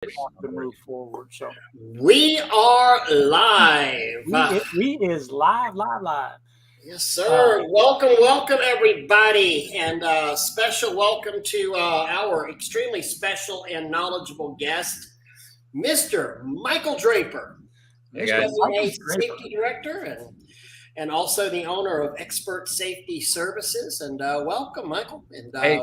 To move forward. So we are live. We is live. Yes, sir. Welcome, everybody, and special welcome to our extremely special and knowledgeable guest, Mr. Michael Draper, PWNA Safety Director, and also the owner of Expert Safety Services. And welcome, Michael. And hey,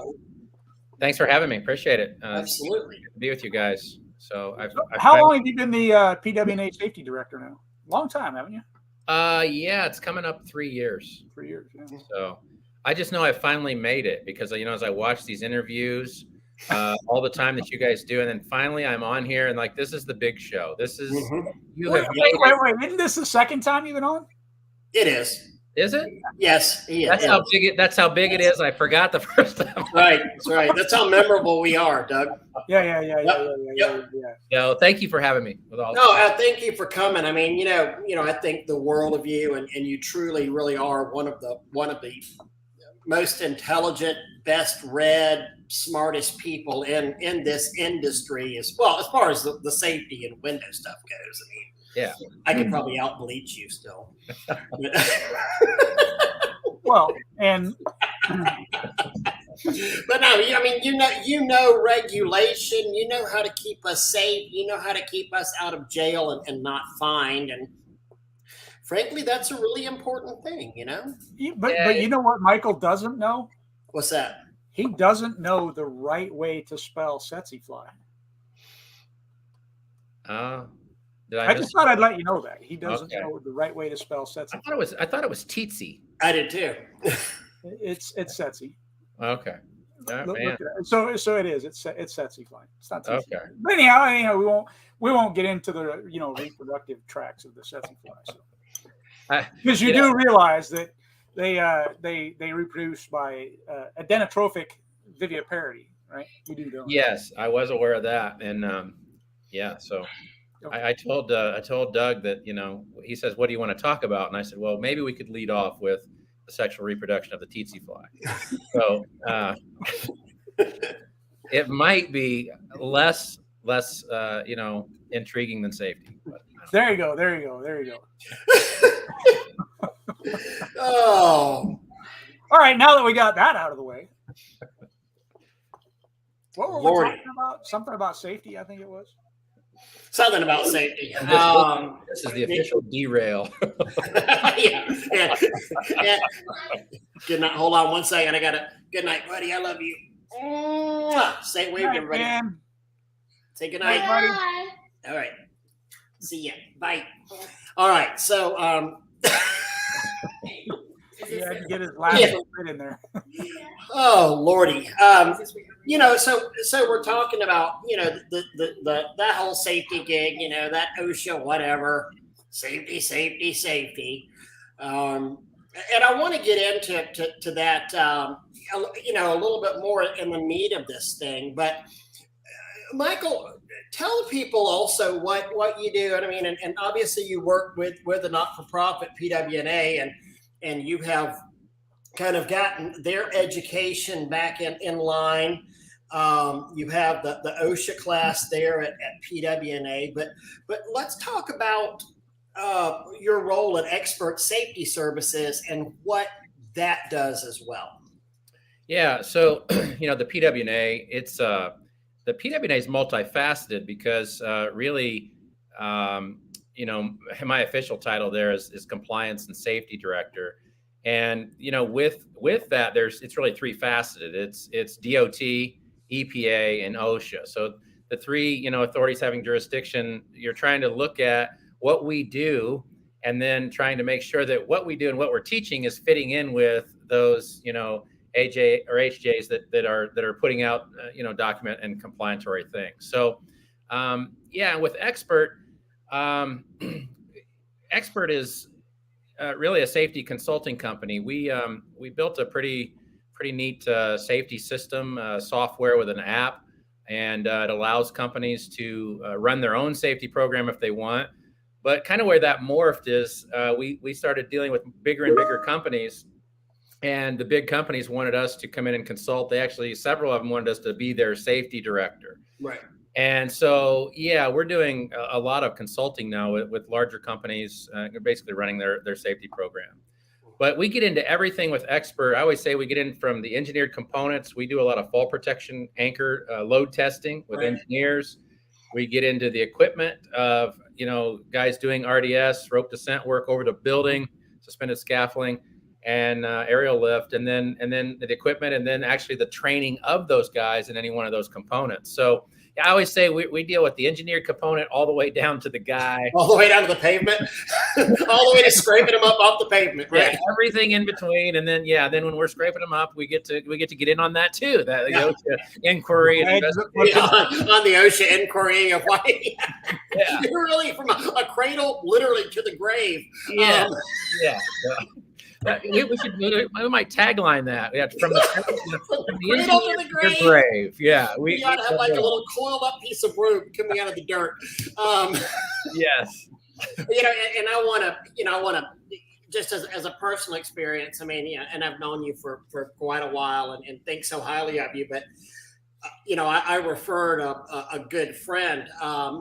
thanks for having me. Appreciate it. Absolutely. Good to be with you guys. So, how long have you been the PWNA Safety Director now? Long time, haven't you? Yeah, it's coming up 3 years. 3 years. Yeah. So, I just know I finally made it because as I watch these interviews all the time that you guys do, and then finally I'm on here and like this is the big show. This is Wait! Isn't this the second time you've been on? It is. Is it? Yes. That's how big it is. I forgot the first time. Right. That's right. That's how memorable we are, Doug. Yeah. Thank you for having me. Thank you for coming. I mean, I think the world of you, and you truly, really are one of the most intelligent, best read, smartest people in this industry as well, as far as the safety and window stuff goes. I mean, yeah, I could probably out-bleach you still. Well, and but no, I mean, you know regulation, you know how to keep us safe, you know how to keep us out of jail and not fined, and frankly, that's a really important thing, But you know what Michael doesn't know? What's that? He doesn't know the right way to spell tsetse fly. I just thought I'd let you know that he doesn't know the right way to spell tsetse. I thought it was teetsy. I did too. It's tsetse. Okay. Look at it. So it is. It's tsetse fly. It's not tsetse. Okay. But anyhow, we won't get into the reproductive tracts of the tsetse fly. Because you do realize that they reproduce by adenotrophic viviparity, right? You do know. Yes, I was aware of that, and so. I told Doug that, he says, what do you want to talk about? And I said, well, maybe we could lead off with the sexual reproduction of the tsetse fly. So it might be less intriguing than safety. But, There you go. Oh. All right, now that we got that out of the way. What were we talking about? Something about safety, I think it was. Something about safety. This is the official derail. yeah. Good night. Hold on one second. I gotta. Good night, buddy. I love you. Say wave to everybody. Man. Say good night, buddy. All right. See ya. Bye. All right. So yeah, I can get his last bit in there. Oh Lordy. So we're talking about, that whole safety gig, that OSHA, whatever, safety. And I want to get into that, a little bit more in the meat of this thing. But Michael, tell people also what you do. And I mean, and obviously you work with a not-for-profit PWNA, and you have kind of gotten their education back in line. You have the OSHA class there at PWNA, but let's talk about your role at Expert Safety Services and what that does as well. Yeah, so the PWNA, the PWNA is multifaceted because really, my official title there is Compliance and Safety Director. And, with that, it's really three faceted. It's DOT, EPA, and OSHA. So the three, authorities having jurisdiction, you're trying to look at what we do and then trying to make sure that what we do and what we're teaching is fitting in with those, AJ or HJs that are putting out, document and compliantary things. So, with Expert, Expert is really a safety consulting company. We built a pretty neat safety system software with an app, and it allows companies to run their own safety program if they want. But kind of where that morphed is we started dealing with bigger and bigger companies, and the big companies wanted us to come in and consult. Several of them wanted us to be their safety director. Right. And so, yeah, we're doing a lot of consulting now with larger companies, basically running their safety program. But we get into everything with expert. I always say we get in from the engineered components. We do a lot of fall protection, anchor, load testing with engineers. We get into the equipment of, guys doing RDS, rope descent work over the building, suspended scaffolding, and aerial lift, and then the equipment, and then actually the training of those guys in any one of those components. So I always say we deal with the engineered component all the way down to the guy, all the way down to the pavement, all the way to scraping them up off the pavement, right? Yeah, everything in between, and then when we're scraping them up, we get to get in on that too. That the OSHA inquiry and on the OSHA inquiry of why you're really from a cradle literally to the grave. Yeah, we might tagline that. Yeah, from the cradle to the grave. Yeah, we ought to have like a little coiled up piece of rope coming out of the dirt. Yes. And I want to just as a personal experience. I mean, and I've known you for quite a while and think so highly of you, but I referred a good friend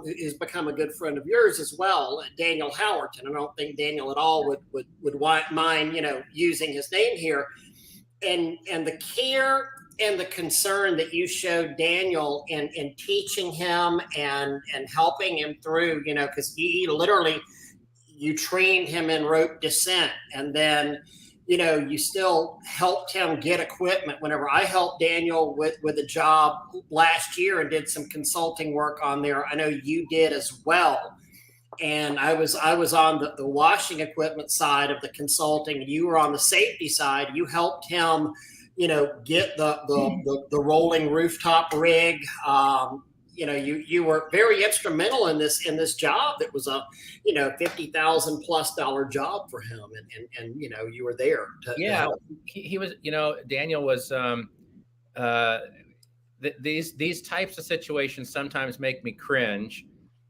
who's become a good friend of yours as well, Daniel Howerton. I don't think Daniel at all would mind, using his name here. And the care and the concern that you showed Daniel in teaching him and helping him through, because he literally, you trained him in rope descent, and then you still helped him get equipment. Whenever I helped Daniel with a job last year and did some consulting work on there, I know you did as well. And I was on the washing equipment side of the consulting. You were on the safety side. You helped him, get the rolling rooftop rig. You were very instrumental in this job that was a $50,000+ job for him, and you were there. He was. Daniel was. These types of situations sometimes make me cringe,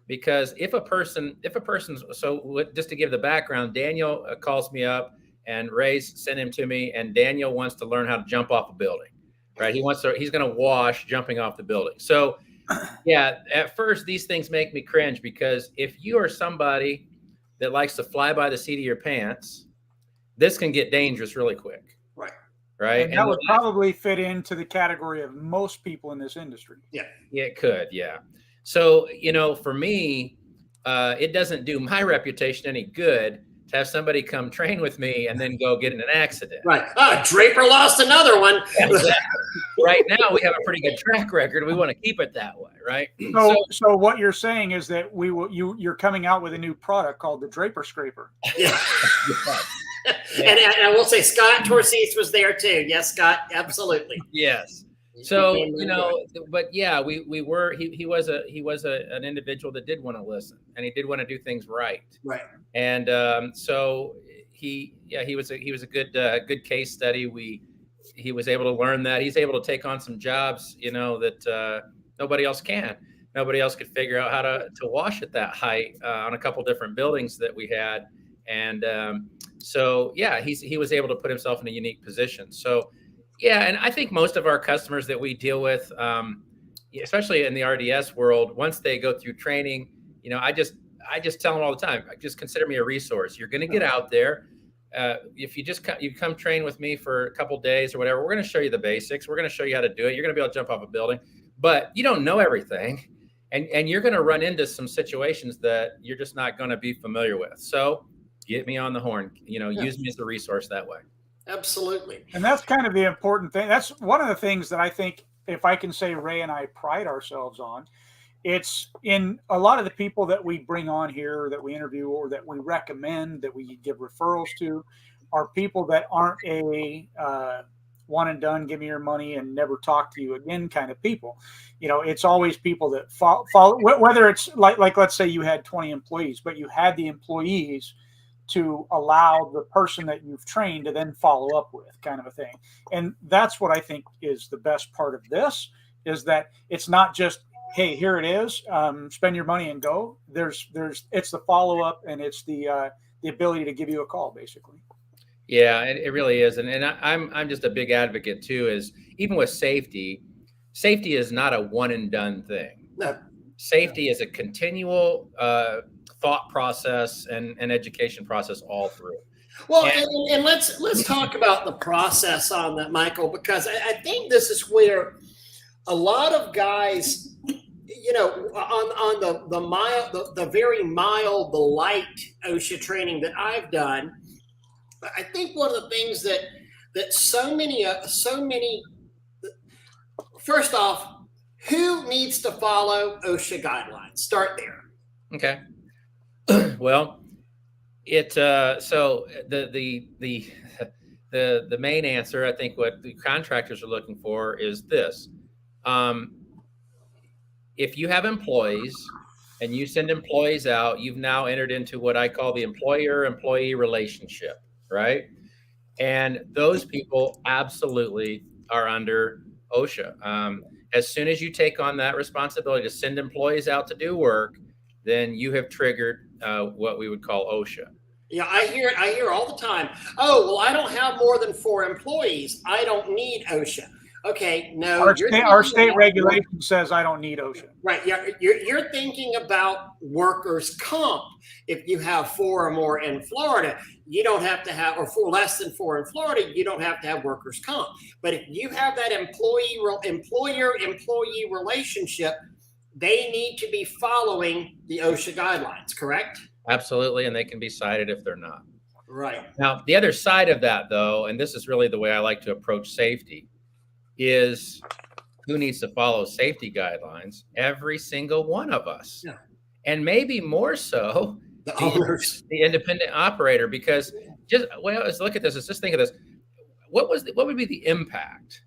because if a person's just to give the background, Daniel calls me up and Ray's sent him to me, and Daniel wants to learn how to jump off a building, right? He's going to wash jumping off the building. So yeah, at first these things make me cringe, because if you are somebody that likes to fly by the seat of your pants, this can get dangerous really quick. Right. And that would probably fit into the category of most people in this industry. Yeah, it could. Yeah. So, for me, it doesn't do my reputation any good to have somebody come train with me and then go get in an accident. Right. Draper lost another one. Exactly. Right now we have a pretty good track record. We want to keep it that way, right? So what you're saying is that you're coming out with a new product called the Draper Scraper. Yeah. And I will say Scott Torsis was there too. Yes, Scott, absolutely. Yes. So, but yeah, he was an individual that did want to listen, and he did want to do things right. Right. And so he was a good case study. He was able to learn that. He's able to take on some jobs, that nobody else can. Nobody else could figure out how to wash at that height on a couple different buildings that we had. And so, yeah, he was able to put himself in a unique position. So, yeah, and I think most of our customers that we deal with, especially in the RDS world, once they go through training, I just tell them all the time, just consider me a resource. You're going to get out there. If you come train with me for a couple days or whatever, we're going to show you the basics. We're going to show you how to do it. You're going to be able to jump off a building, but you don't know everything, and you're going to run into some situations that you're just not going to be familiar with. So get me on the horn. Use me as a resource that way. Absolutely. And that's kind of the important thing. That's one of the things that I think, if I can say, Ray and I pride ourselves on. It's in a lot of the people that we bring on here, that we interview, or that we recommend, that we give referrals to, are people that aren't a one and done, give me your money and never talk to you again kind of people. It's always people that follow, whether it's like let's say you had 20 employees, but you had the employees to allow the person that you've trained to then follow up with, kind of a thing. And that's what I think is the best part of this, is that it's not just, hey, here it is, spend your money and go. It's the follow up, and it's the ability to give you a call, basically. Yeah, it really is. And I'm just a big advocate too, is even with safety is not a one and done thing. No. safety is a continual thought process and education process all through. Well, and let's talk about the process on that, Michael, because I think this is where a lot of guys, you know, on the very mild, the light OSHA training that I've done, I think one of the things that so many, first off, who needs to follow OSHA guidelines? Start there. Okay. Well, so the main answer, I think, what the contractors are looking for is this: if you have employees and you send employees out, you've now entered into what I call the employer-employee relationship, right? And those people absolutely are under OSHA. As soon as you take on that responsibility to send employees out to do work, then you have triggered what we would call OSHA. Yeah, I hear all the time. Oh, well, I don't have more than 4 employees. I don't need OSHA. Okay, no. Our state regulation says I don't need OSHA. Right. You're thinking about workers' comp. If you have 4 or more in Florida, you don't have to have, or 4 less than 4 in Florida, you don't have to have workers' comp. But if you have that employer-employee relationship, they need to be following the OSHA guidelines, correct? Absolutely, and they can be cited if they're not. Right. Now, the other side of that, though, and this is really the way I like to approach safety, is who needs to follow safety guidelines? Every single one of us. Yeah. And maybe more so the owners, the independent operator, because let's look at this. Let's just think of this. What would be the impact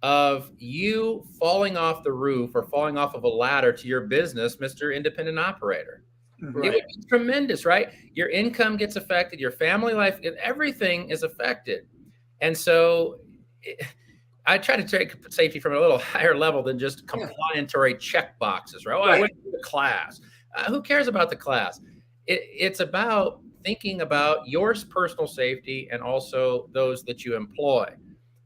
of you falling off the roof or falling off of a ladder to your business, Mr. Independent Operator? Right. It would be tremendous, right? Your income gets affected, your family life, everything is affected. And so I try to take safety from a little higher level than just compliantary check boxes, right? Oh, I went to the class. Who cares about the class? It's about thinking about your personal safety and also those that you employ.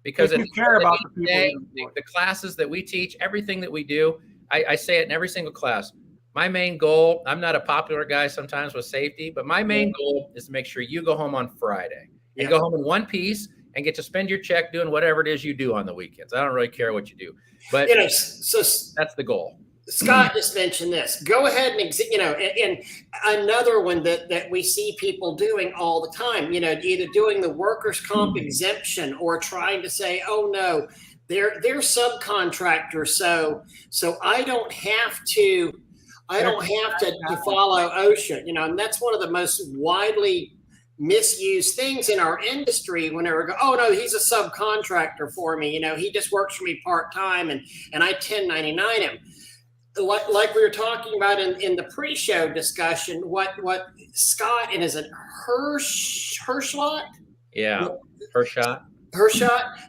Because if you care about the people, the classes that we teach, everything that we do, I say it in every single class. My main goal, I'm not a popular guy sometimes with safety, but my main goal is to make sure you go home on Friday and go home in one piece and get to spend your check doing whatever it is you do on the weekends. I don't really care what you do, but so that's the goal. Scott just mentioned this. Go ahead and another one that we see people doing all the time, either doing the workers' comp exemption or trying to say, oh no, they're subcontractors. So I don't have to follow OSHA, and that's one of the most widely misused things in our industry. Whenever oh no, he's a subcontractor for me, he just works for me part-time and I 1099 him. Like we were talking about in the pre-show discussion, what Scott and is it Herschlot? Yeah, Herschot.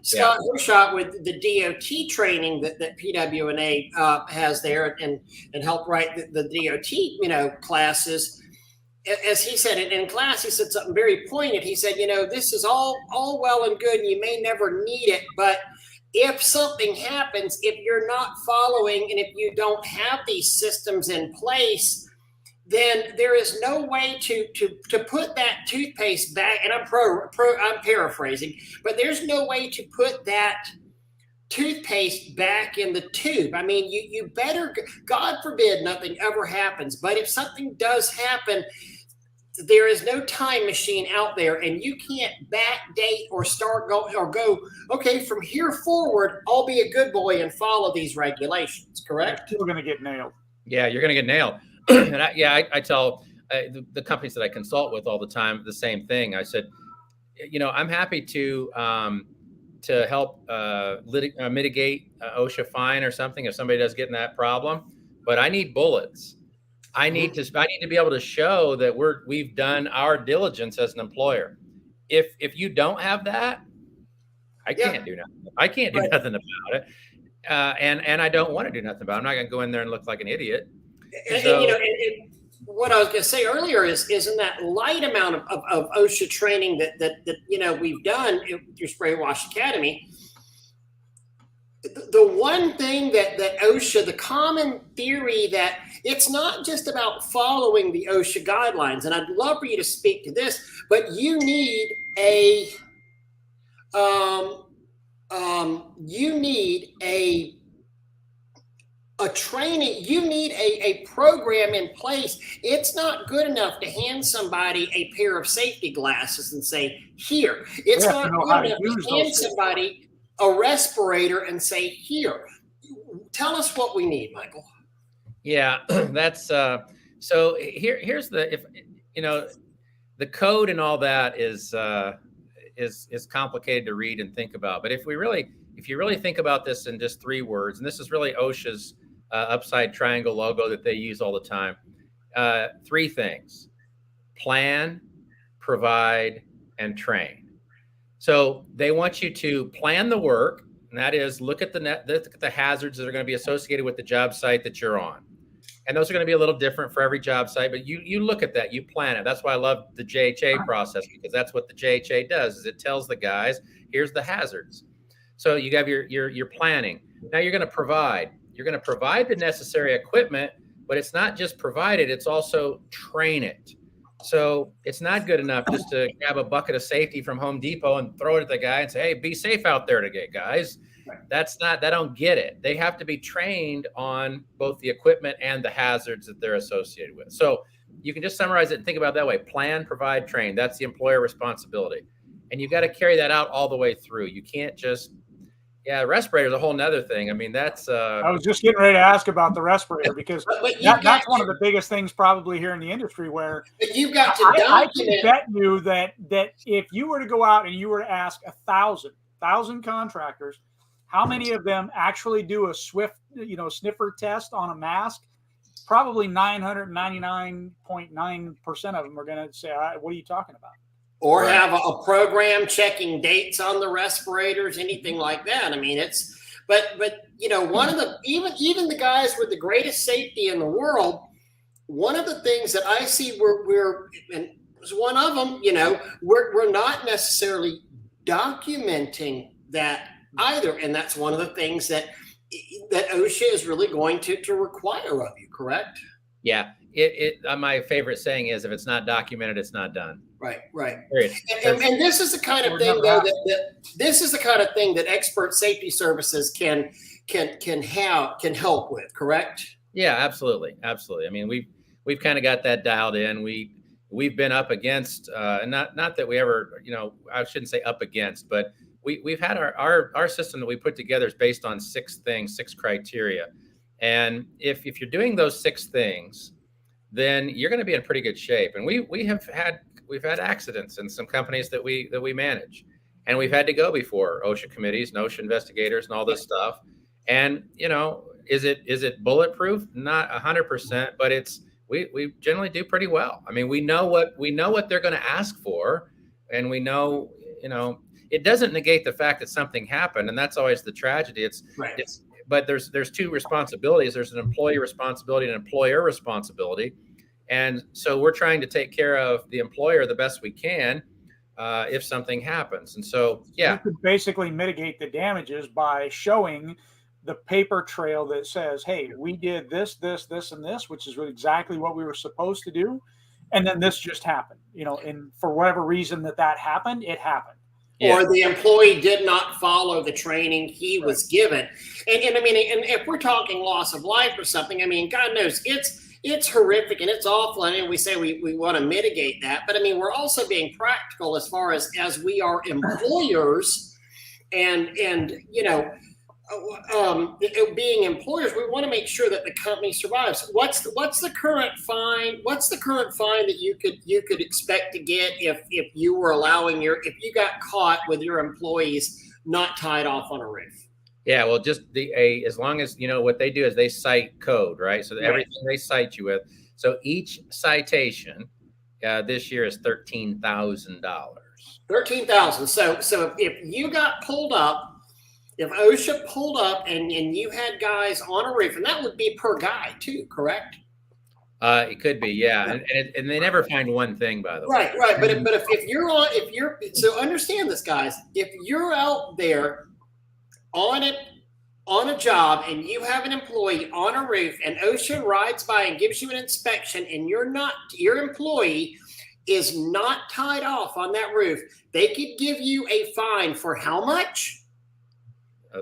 Scott Herschot with the DOT training that PWNA has there and helped write the DOT classes. As he said in class, he said something very poignant. He said, this is all well and good, and you may never need it, but if something happens, if you're not following and if you don't have these systems in place, then there is no way to put that toothpaste back. And I'm paraphrasing, but there's no way to put that toothpaste back in the tube. I mean, you better, God forbid nothing ever happens, but if something does happen, there is no time machine out there, and you can't backdate or go, okay, from here forward, I'll be a good boy and follow these regulations, correct? You're going to get nailed. Yeah, you're going to get nailed. And I tell the companies that I consult with all the time the same thing. I said, I'm happy to help mitigate OSHA fine or something if somebody does get in that problem, but I need bullets. I need to be able to show that we've done our diligence as an employer. If you don't have that, I can't do nothing. I can't do nothing about it, and I don't want to do nothing about it. I'm not going to go in there and look like an idiot. And what I was going to say earlier is in that light amount of OSHA training that we've done through Spray Wash Academy. the one thing that OSHA, the common theory that it's not just about following the OSHA guidelines, and I'd love for you to speak to this, but you need a training, you need a program in place. It's not good enough to hand somebody a pair of safety glasses and say, here. It's not good enough to hand somebody a respirator and say, here. Tell us what we need, Michael. Yeah, that's so here's the, the code and all that is complicated to read and think about. But if you really think about this in just 3 words, and this is really OSHA's upside triangle logo that they use all the time. 3 things: plan, provide, and train. So they want you to plan the work, and that is look at the hazards that are going to be associated with the job site that you're on. And those are going to be a little different for every job site, but you look at that, you plan it. That's why I love the JHA process, because that's what the JHA does, is it tells the guys, here's the hazards. So you have your planning. Now you're going to provide. You're going to provide the necessary equipment, but it's not just provide it, it's also train it. So it's not good enough just to grab a bucket of safety from Home Depot and throw it at the guy and say, hey, be safe out there today, guys. They don't get it. They have to be trained on both the equipment and the hazards that they're associated with. So you can just summarize it and think about it that way: plan, provide, train. That's the employer responsibility. And you've got to carry that out all the way through. You can't just, respirator is a whole nother thing. I mean, that's. I was just getting ready to ask about the respirator, because that's one of the biggest things probably here in the industry, where you've got to I can bet you that if you were to go out and you were to ask 1,000 contractors, how many of them actually do a swift, sniffer test on a mask? Probably 999.9% of them are going to say, what are you talking about? Or have a program checking dates on the respirators, anything like that. I mean, but one of the, even the guys with the greatest safety in the world, one of the things that I see and was one of them, we're not necessarily documenting that either. And that's one of the things that OSHA is really going to require of you, correct? Yeah. My favorite saying is, if it's not documented, it's not done. Right. Period. And this is the kind of thing, though, this is the kind of thing that expert safety services can help with, correct? Yeah, absolutely. I mean, we've kind of got that dialed in. We've been up against, and not that we ever, I shouldn't say up against, but we've had our system that we put together is based on 6 criteria. And if you're doing those 6 things, then you're going to be in pretty good shape. And we've had accidents in some companies that we manage, and we've had to go before OSHA committees and OSHA investigators and all this stuff. And is it bulletproof? Not 100%, but we generally do pretty well. I mean, we know what they're going to ask for, and we know it doesn't negate the fact that something happened, and that's always the tragedy. But there's 2 responsibilities. There's an employee responsibility and an employer responsibility. And so we're trying to take care of the employer the best we can if something happens. And so, you could basically mitigate the damages by showing the paper trail that says, hey, we did this, this, and this, which is exactly what we were supposed to do. And then this just happened, and for whatever reason that happened, it happened. Yeah. Or the employee did not follow the training he was given. And I mean, and if we're talking loss of life or something, I mean, God knows it's horrific and it's awful. And we say we want to mitigate that. But I mean, we're also being practical as far as we are employers and being employers, we want to make sure that the company survives. What's the current fine? What's the current fine that you could expect to get if you were if you got caught with your employees not tied off on a roof? Yeah, well, just as long as what they do is they cite code, right? So everything they cite you with. So each citation this year is $13,000. $13,000. So if you got pulled up. If OSHA pulled up and you had guys on a roof, and that would be per guy too, correct? It could be, yeah. And they never find one thing, by the way. Right. But so understand this, guys. If you're out there on on a job and you have an employee on a roof and OSHA rides by and gives you an inspection and your employee is not tied off on that roof, they could give you a fine for how much?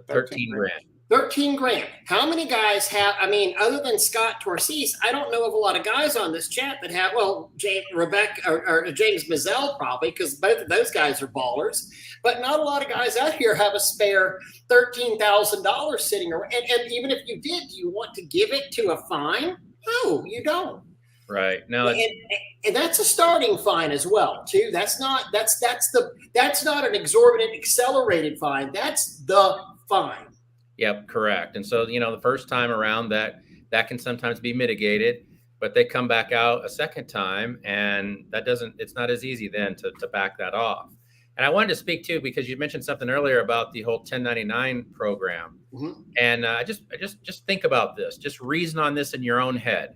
13 grand. 13 grand. How many guys have, I mean, other than Scott Torcese, I don't know of a lot of guys on this chat that have, well, James Mazzell probably, because both of those guys are ballers, but not a lot of guys out here have a spare $13,000 sitting around. And even if you did, do you want to give it to a fine? No, you don't. Right. No, and that's a starting fine as well, too. That's not an exorbitant accelerated fine. That's the fine. Yep, correct. And so, the first time around that can sometimes be mitigated, but they come back out a second time and it's not as easy then to back that off. And I wanted to speak too, because you mentioned something earlier about the whole 1099 program. Mm-hmm. And just think about this, just reason on this in your own head.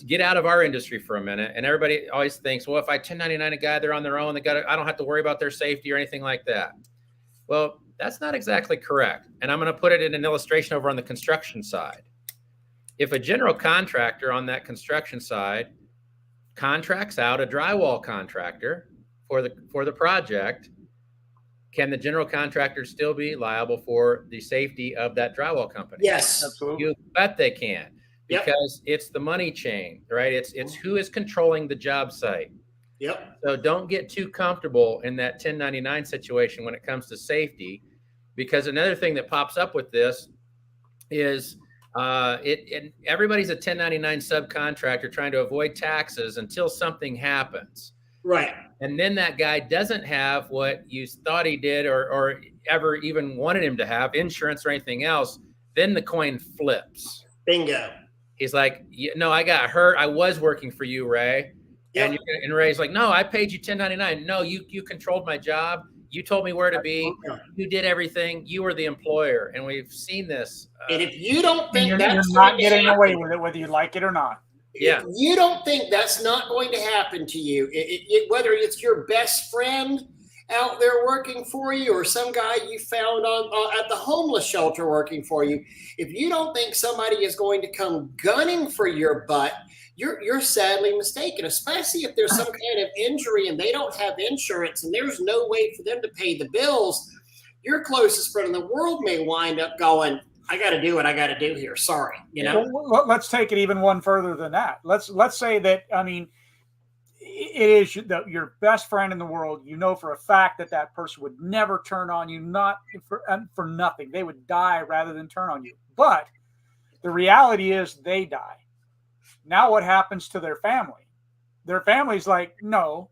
Get out of our industry for a minute. And everybody always thinks, well, if I 1099 a guy, they're on their own. I don't have to worry about their safety or anything like that. Well, that's not exactly correct. And I'm going to put it in an illustration over on the construction side. If a general contractor on that construction side contracts out a drywall contractor for the project, can the general contractor still be liable for the safety of that drywall company? Yes, absolutely. You bet they can, because it's the money chain, right? It's who is controlling the job site. Yep. So don't get too comfortable in that 1099 situation when it comes to safety, because another thing that pops up with this is everybody's a 1099 subcontractor trying to avoid taxes until something happens. Right. And then that guy doesn't have what you thought he did or ever even wanted him to have, insurance or anything else. Then the coin flips. Bingo. He's like, no, I got hurt. I was working for you, Ray. Yep. And Ray's like, no, I paid you 1099. No, you controlled my job. You told me where to be. You did everything. You were the employer. And we've seen this. And if you don't think you're not getting away with it, whether you like it or not. Yeah. If you don't think that's not going to happen to you, whether it's your best friend out there working for you or some guy you found at the homeless shelter working for you, if you don't think somebody is going to come gunning for your butt, you're sadly mistaken, especially if there's some kind of injury and they don't have insurance and there's no way for them to pay the bills. Your closest friend in the world may wind up going, I got to do what I got to do here. Sorry. Well, let's take it even one further than that. Let's say that, I mean, it is your best friend in the world. You know for a fact that person would never turn on you, not for nothing. They would die rather than turn on you. But the reality is they die. Now what happens to their family? Their family's like, no,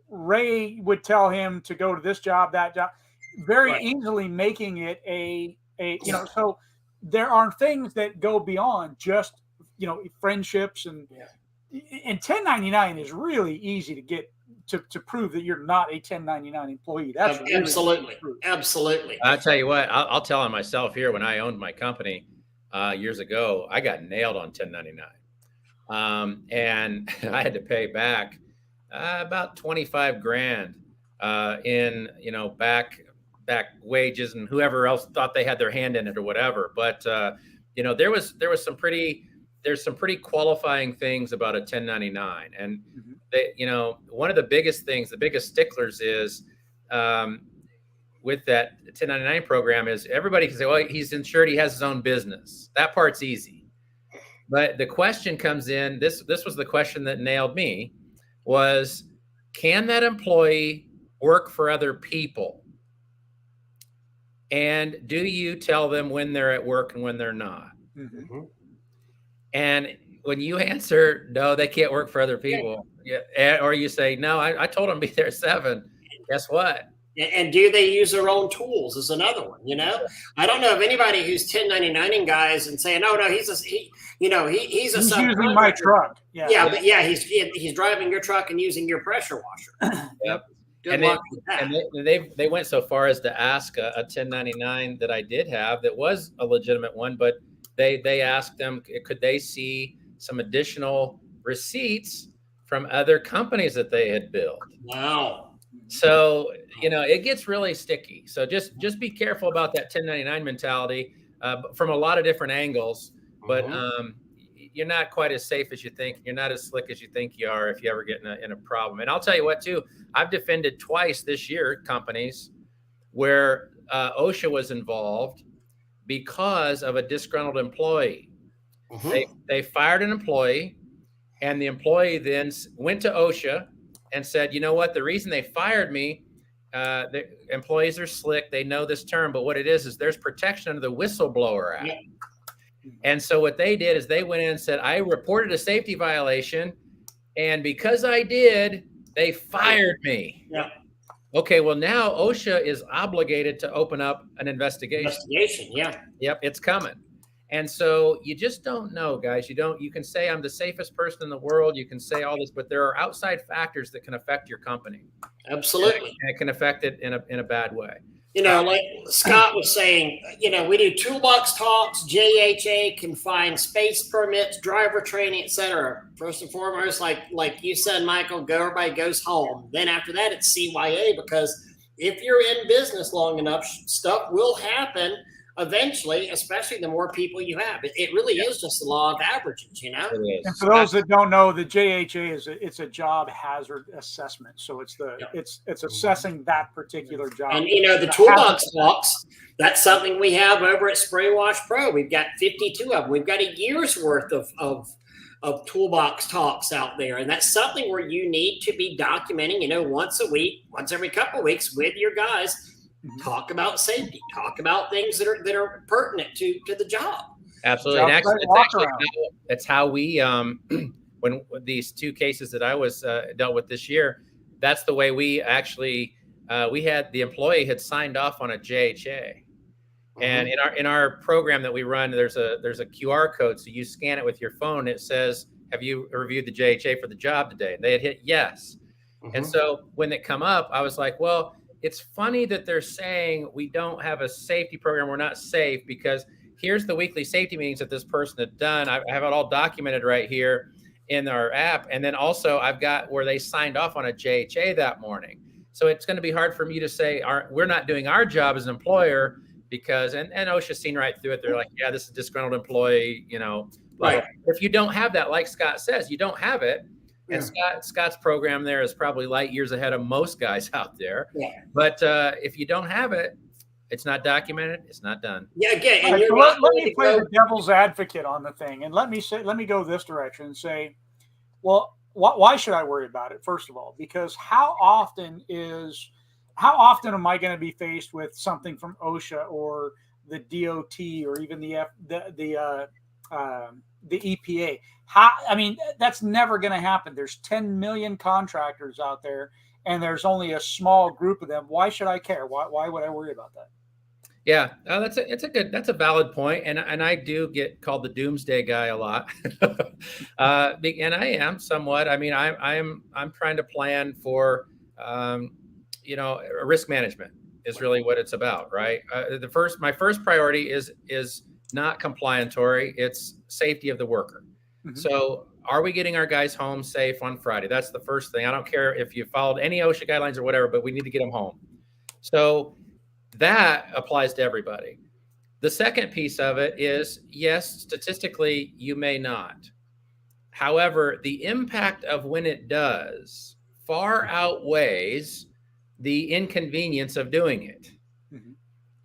Ray would tell him to go to this job, that job, very easily making it so there are things that go beyond just, friendships and 1099 is really easy to get to prove that you're not a 1099 employee. That's absolutely. Really Absolutely. I'll tell you what, I'll tell on myself here. When I owned my company years ago, I got nailed on 1099. And I had to pay back about 25 grand in, back wages and whoever else thought they had their hand in it or whatever. But, there's some pretty qualifying things about a 1099. And they, one of the biggest sticklers is with that 1099 program is everybody can say, well, he's insured, he has his own business. That part's easy. But the question comes in, this was the question that nailed me, was, can that employee work for other people? And do you tell them when they're at work and when they're not? Mm-hmm. And when you answer, no, they can't work for other people, or you say, no, I told them to be there at 7, guess what? And do they use their own tools is another one, I don't know of anybody who's 1099ing guys and saying, oh, no, he's using my truck. But he's driving your truck and using your pressure washer. Yep. And they went so far as to ask a 1099 that I did have that was a legitimate one, but they asked them, could they see some additional receipts from other companies that they had billed? Wow. So, it gets really sticky. So just be careful about that 1099 mentality. from a lot of different angles. But Mhm. you're not quite as safe as you think. You're not as slick as you think you are if you ever get in a problem. And I'll tell you what, too, I've defended twice this year companies where OSHA was involved because of a disgruntled employee. Mhm. They fired an employee, and the employee then went to OSHA and said, you know what, the reason they fired me, the employees are slick, they know this term, but what it is there's protection under the Whistleblower Act. Yeah. And so what they did is they went in and said, I reported a safety violation, and because I did, they fired me. Yeah. Okay, well, now OSHA is obligated to open up an investigation. Investigation. Yeah. Yep, it's coming. And so you just don't know, guys. You can say I'm the safest person in the world. You can say all this, but there are outside factors that can affect your company. Absolutely. And it can affect it in a bad way. Like Scott was saying, we do toolbox talks, JHA, confined space permits, driver training, etc. First and foremost, like you said, Michael, everybody goes home. Then after that, it's CYA, because if you're in business long enough, stuff will happen eventually, especially the more people you have. It really is just the law of averages, It is. And for those that don't know, the JHA it's a job hazard assessment. So it's it's assessing that particular job. And the toolbox talks, that's something we have over at Spray Wash Pro. We've got 52 of them. We've got a year's worth of toolbox talks out there, and that's something where you need to be documenting, once a week, once every couple of weeks with your guys. Talk about safety, talk about things that are pertinent to the job. Absolutely. And actually, it's how we, when these two cases that I was dealt with this year, that's the way we actually, we had the employee had signed off on a JHA. And in our program that we run, there's a QR code. So you scan it with your phone. It says, have you reviewed the JHA for the job today? And they had hit yes. And so when it come up, I was like, well, it's funny that they're saying we don't have a safety program. We're not safe, because here's the weekly safety meetings that this person had done. I have it all documented right here in our app. And then also I've got where they signed off on a JHA that morning. So it's going to be hard for me to say we're not doing our job as an employer, because, and OSHA's seen right through it. They're like, yeah, this is a disgruntled employee, Right. If you don't have that, like Scott says, you don't have it. And Scott's program there is probably light years ahead of most guys out there. Yeah. But if you don't have it, it's not documented, it's not done. Yeah, again, and let me play the devil's advocate on the thing, and let me go this direction and say, well, why should I worry about it? First of all, because how often am I going to be faced with something from OSHA or the DOT or even the EPA? That's never going to happen. There's 10 million contractors out there, and there's only a small group of them. Why should I care? Why would I worry about that? Yeah, that's a valid point, and I do get called the doomsday guy a lot, and I am somewhat. I'm trying to plan for, risk management is really what it's about, right? My first priority is not compliantary; it's safety of the worker. So are we getting our guys home safe on Friday? That's the first thing. I don't care if you followed any OSHA guidelines or whatever, but we need to get them home. So that applies to everybody. The second piece of it is, yes, statistically, you may not. However, the impact of when it does far outweighs the inconvenience of doing it.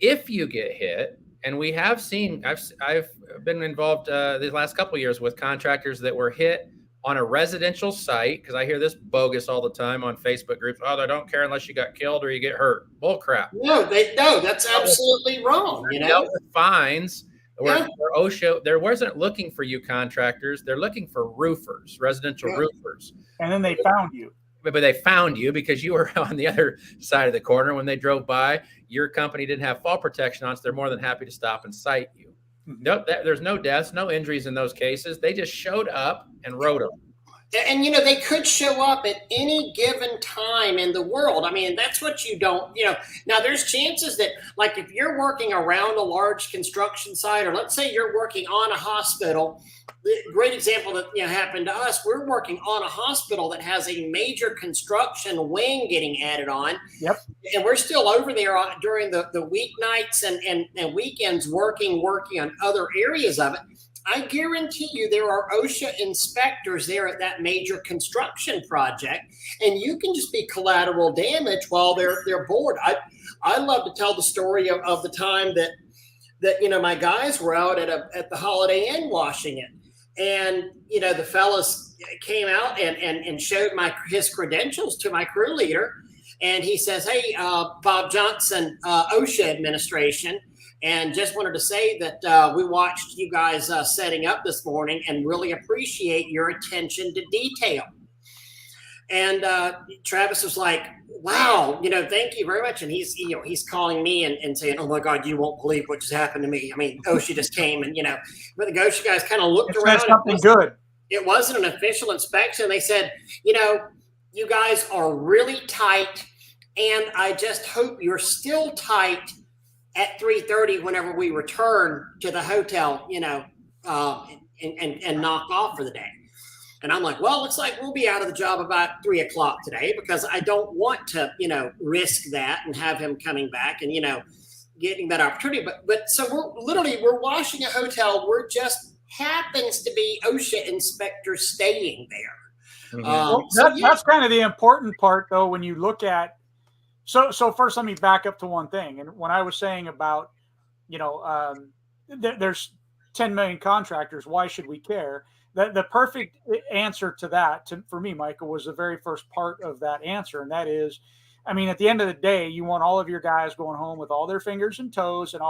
If you get hit, and we have seen, I've been involved the last couple of years with contractors that were hit on a residential site, because I hear this bogus all the time on Facebook groups. Oh, they don't care unless you got killed or you get hurt. Bull crap. No, that's absolutely wrong. Dealt with fines where OSHA, there wasn't looking for you contractors. They're looking for roofers, residential roofers. And then they found you. But they found you because you were on the other side of the corner. When they drove by, your company didn't have fall protection on, so they're more than happy to stop and cite you. Nope, there's no deaths, no injuries in those cases. They just showed up and wrote them. And, you know, they could show up at any given time in the world. I mean, that's what you don't, you know. Now, there's chances that, like, if you're working around a large construction site, or let's say you're working on a hospital, the great example that, you know, happened to us, we're working on a hospital that has a major construction wing getting added on. Yep. And we're still over there during the weeknights and weekends working on other areas of it. I guarantee you there are OSHA inspectors there at that major construction project, and you can just be collateral damage while they're bored. I love to tell the story of the time that you know, my guys were out at the Holiday Inn washing it, and you know, the fellas came out and showed his credentials to my crew leader, and he says, "Hey, Bob Johnson, OSHA administration. And just wanted to say that we watched you guys setting up this morning and really appreciate your attention to detail." And Travis was like, "Wow, you know, thank you very much." And he's calling me and saying, "Oh my God, you won't believe what just happened to me. I mean, OSHA just came and, you know," but the OSHA guys kind of looked around. Something good. It wasn't an official inspection. They said, "You know, you guys are really tight, and I just hope you're still tight at 3:30 whenever we return to the hotel, you know, and knock off for the day." And I'm like, "Well, looks like we'll be out of the job about 3 o'clock today, because I don't want to, you know, risk that and have him coming back and, you know, getting that opportunity." But so we're washing a hotel. We're just happens to be OSHA inspectors staying there. Mm-hmm. That's kind of the important part, though, when you look at. So first, let me back up to one thing. And when I was saying about, you know, there's 10 million contractors, why should we care? The perfect answer to that, for me, Michael, was the very first part of that answer. And that is, I mean, at the end of the day, you want all of your guys going home with all their fingers and toes and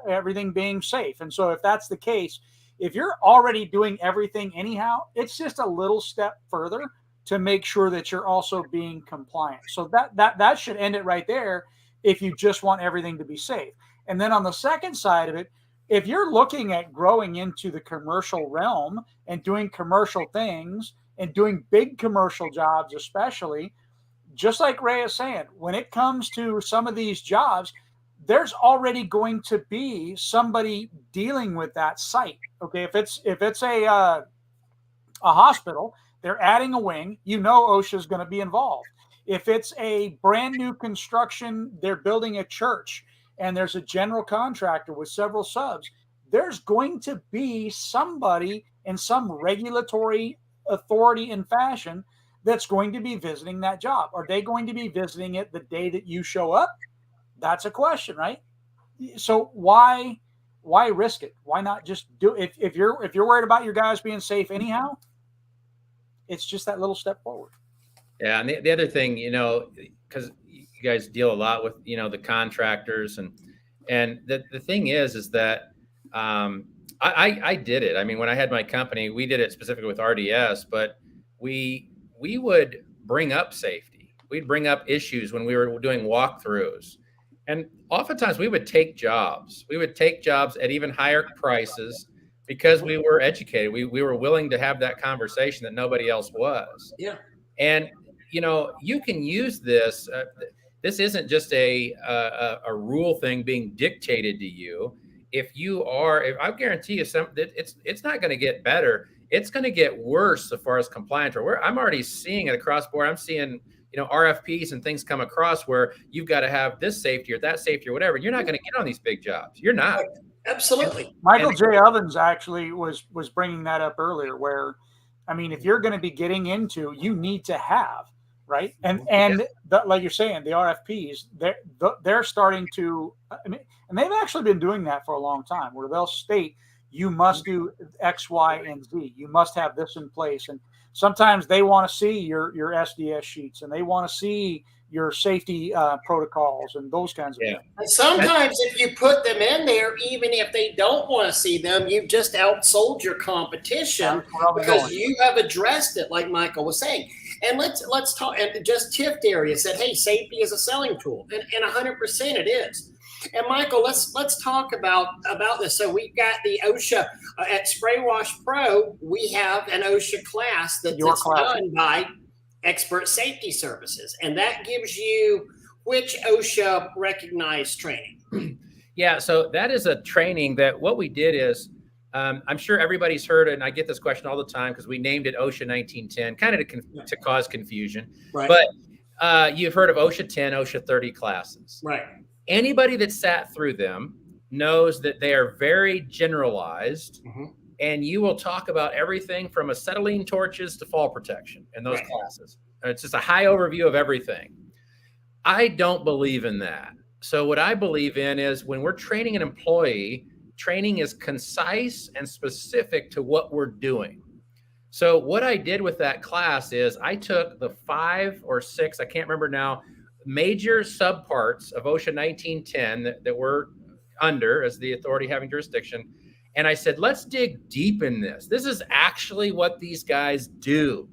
everything being safe. And so if that's the case, if you're already doing everything anyhow, it's just a little step further to make sure that you're also being compliant. So that should end it right there if you just want everything to be safe. And then on the second side of it, if you're looking at growing into the commercial realm and doing commercial things and doing big commercial jobs, especially, just like Ray is saying, when it comes to some of these jobs, there's already going to be somebody dealing with that site. Okay, if it's a hospital, they're adding a wing, you know OSHA is going to be involved. If it's a brand new construction, they're building a church and there's a general contractor with several subs, there's going to be somebody in some regulatory authority and fashion that's going to be visiting that job. Are they going to be visiting it the day that you show up? That's a question, right? So why risk it? Why not just do it? If you're worried about your guys being safe anyhow, it's just that little step forward. Yeah. And the other thing, you know, because you guys deal a lot with, you know, the contractors and the thing is that I did it. I mean, when I had my company, we did it specifically with RDS, but we would bring up safety. We'd bring up issues when we were doing walkthroughs. And oftentimes we would take jobs. We would take jobs at even higher prices because we were educated. We were willing to have that conversation that nobody else was. Yeah. And, you know, you can use this. This isn't just a rule thing being dictated to you. If I guarantee you it's not going to get better. It's going to get worse as far as compliance. I'm already seeing it across board. I'm seeing, you know, RFPs and things come across where you've got to have this safety or that safety or whatever. You're not going to get on these big jobs. You're not. Absolutely. Michael J. Ovens actually was bringing that up earlier, where, I mean, if you're going to be getting into, you need to have, right? And like you're saying, the RFPs, they're starting to, I mean, and they've actually been doing that for a long time, where they'll state, you must do X, Y, and Z. You must have this in place. And sometimes they want to see your SDS sheets, and they want to see your safety protocols and those kinds of things. And sometimes if you put them in there, even if they don't want to see them, you've just outsold your competition because you have addressed it, like Michael was saying. And let's talk, and just tipped area said, hey, safety is a selling tool. And 100% it is. And Michael, let's talk about this. So we've got the OSHA at Spray Wash Pro. We have an OSHA class that's done by Expert Safety Services, and that gives you which OSHA recognized training. Yeah, so that is a training that what we did is, I'm sure everybody's heard it, and I get this question all the time because we named it OSHA 1910, kind of to cause confusion. Right. But you've heard of OSHA 10, OSHA 30 classes. Right. Anybody that sat through them knows that they are very generalized, and you will talk about everything from acetylene torches to fall protection in those classes. It's just a high overview of everything. I don't believe in that. So what I believe in is when we're training an employee, training is concise and specific to what we're doing. So what I did with that class is I took the 5 or 6, I can't remember now, major subparts of OSHA 1910 that we're under as the authority having jurisdiction. And I said, let's dig deep in this. This is actually what these guys do,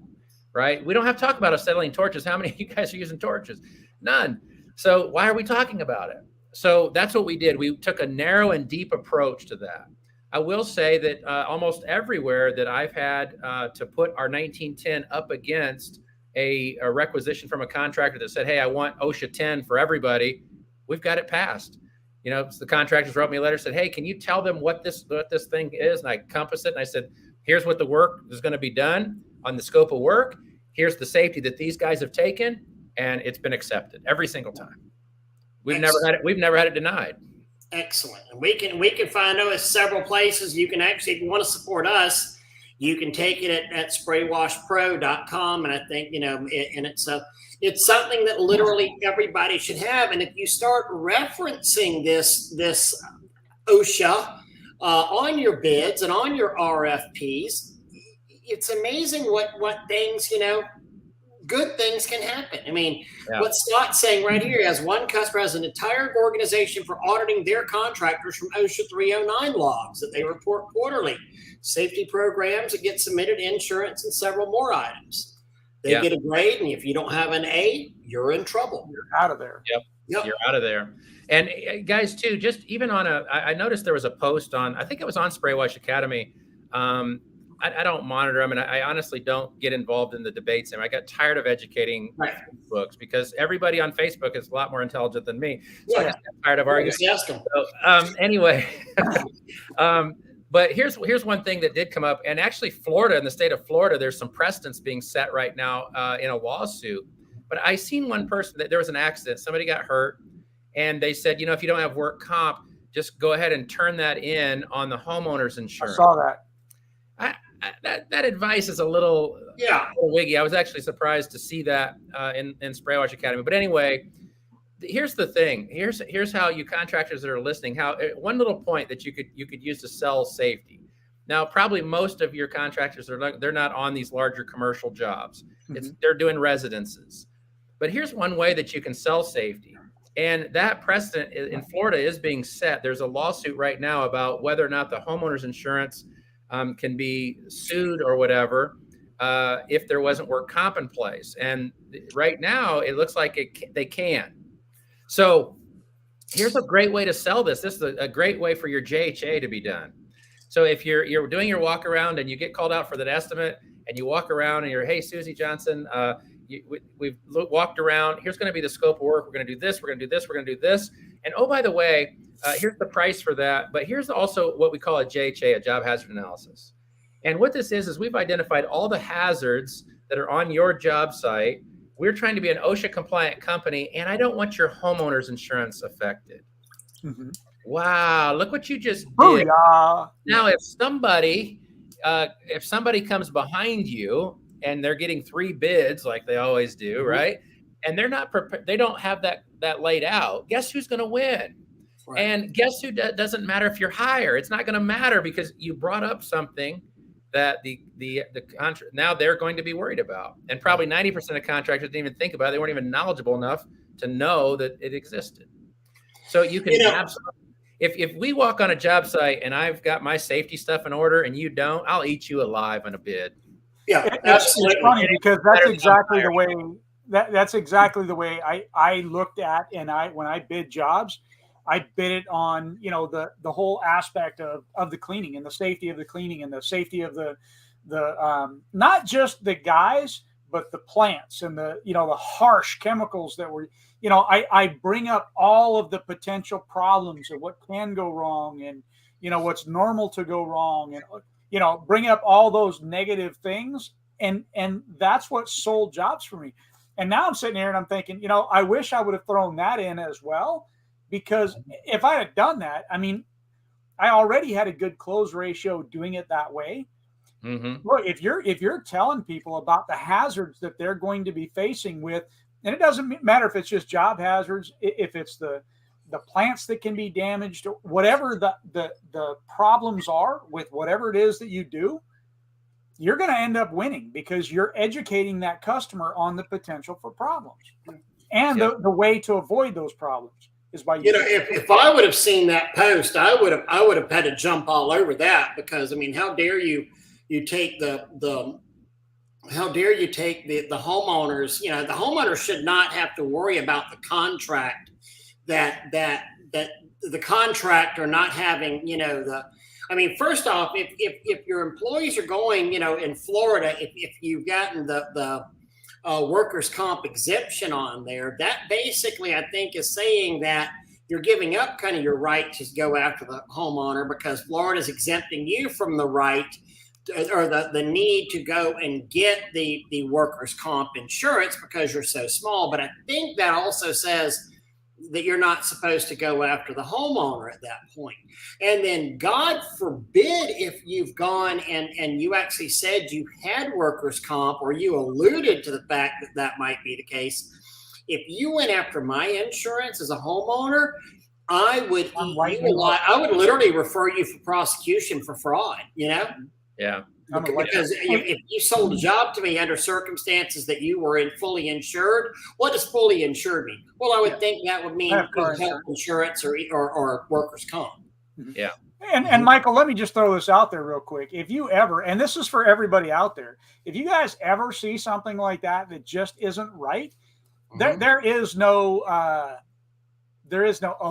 right? We don't have to talk about acetylene torches. How many of you guys are using torches? None. So why are we talking about it? So that's what we did. We took a narrow and deep approach to that. I will say that almost everywhere that I've had to put our 1910 up against a requisition from a contractor that said, hey, I want OSHA 10 for everybody, we've got it passed. You know, so the contractors wrote me a letter, said, hey, can you tell them what this thing is? And I compassed it, and I said, here's what the work is going to be done on the scope of work. Here's the safety that these guys have taken, and it's been accepted every single time. We've never had it denied. Excellent. And we can find those several places. You can actually, if you want to support us, you can take it at spraywashpro.com. And I think, you know, and it's something that literally everybody should have. And if you start referencing this OSHA on your bids and on your RFPs, it's amazing what things, you know, good things can happen. I mean, what Scott's saying right here, as one customer has an entire organization for auditing their contractors from OSHA 309 logs that they report quarterly, safety programs that get submitted, insurance, and several more items. They get a grade, and if you don't have an A, you're in trouble. You're out of there. Yep. You're out of there. And guys, too, just even on I noticed there was a post on, I think it was on Spray Wash Academy. I don't monitor them, and I honestly don't get involved in the debates. And I got tired of educating books because everybody on Facebook is a lot more intelligent than me. So I just got tired of arguing. So, anyway, but here's one thing that did come up, and actually Florida, in the state of Florida, there's some precedents being set right now in a lawsuit. But I seen one person that there was an accident, somebody got hurt, and they said, you know, if you don't have work comp, just go ahead and turn that in on the homeowner's insurance. I saw that. That advice is a little wiggy. I was actually surprised to see that in Spray Wash Academy. But anyway, here's the thing. Here's how you contractors that are listening. How one little point that you could use to sell safety. Now, probably most of your contractors they're not on these larger commercial jobs. They're doing residences. But here's one way that you can sell safety. And that precedent in Florida is being set. There's a lawsuit right now about whether or not the homeowner's insurance can be sued or whatever if there wasn't work comp in place. And right now, it looks like they can. So here's a great way to sell this. This is a great way for your JHA to be done. So if you're doing your walk around and you get called out for that estimate, and you walk around and you're, hey, Susie Johnson, we've walked around. Here's going to be the scope of work. We're going to do this. We're going to do this. We're going to do this. And oh, by the way, here's the price for that. But here's also what we call a JHA, a job hazard analysis. And what this is we've identified all the hazards that are on your job site. We're trying to be an OSHA compliant company, and I don't want your homeowner's insurance affected. Wow, look what you just did. Now, if somebody comes behind you and they're getting 3 bids like they always do, right? And they're not prepared, they don't have that laid out. Guess who's going to win? Right. And guess who doesn't matter if you're higher. It's not going to matter because you brought up something that the contract now they're going to be worried about. And probably 90% of contractors didn't even think about it. They weren't even knowledgeable enough to know that it existed. So you can absolutely, if we walk on a job site and I've got my safety stuff in order and you don't, I'll eat you alive on a bid. Yeah, absolutely. It's funny because that's exactly the way that's exactly the way I looked at, and when I bid jobs, I bid it on, you know, the whole aspect of the cleaning and the safety of the cleaning and the safety of the not just the guys, but the plants and the, you know, the harsh chemicals that were, you know, I bring up all of the potential problems of what can go wrong and, you know, what's normal to go wrong and, you know, bring up all those negative things. And that's what sold jobs for me. And now I'm sitting here and I'm thinking, you know, I wish I would have thrown that in as well, because if I had done that, I mean, I already had a good close ratio doing it that way. Look, if you're telling people about the hazards that they're going to be facing with, and it doesn't matter if it's just job hazards, if it's the plants that can be damaged, or whatever the problems are with whatever it is that you do, you're going to end up winning because you're educating that customer on the potential for problems and the way to avoid those problems is by, you know, if I would have seen that post, I would have had to jump all over that, because I mean, how dare you take the homeowners, you know, the homeowner should not have to worry about the contract that the contractor not having, you know, I mean, first off, if your employees are going, you know, in Florida, if you've gotten the workers' comp exemption on there, that basically, I think, is saying that you're giving up kind of your right to go after the homeowner, because Florida is exempting you from the right or the need to go and get the workers' comp insurance because you're so small. But I think that also says that you're not supposed to go after the homeowner at that point. And then God forbid if you've gone and you actually said you had workers' comp, or you alluded to the fact that that might be the case. If you went after my insurance as a homeowner, I would literally refer you for prosecution for fraud, you know? Yeah. Because if you sold a job to me under circumstances that you were fully insured, what does fully insured mean? Well, I would think that would mean health insurance or workers' comp. Yeah. And Michael, let me just throw this out there real quick. If you ever, and this is for everybody out there, if you guys ever see something like that just isn't right, there is no, oh,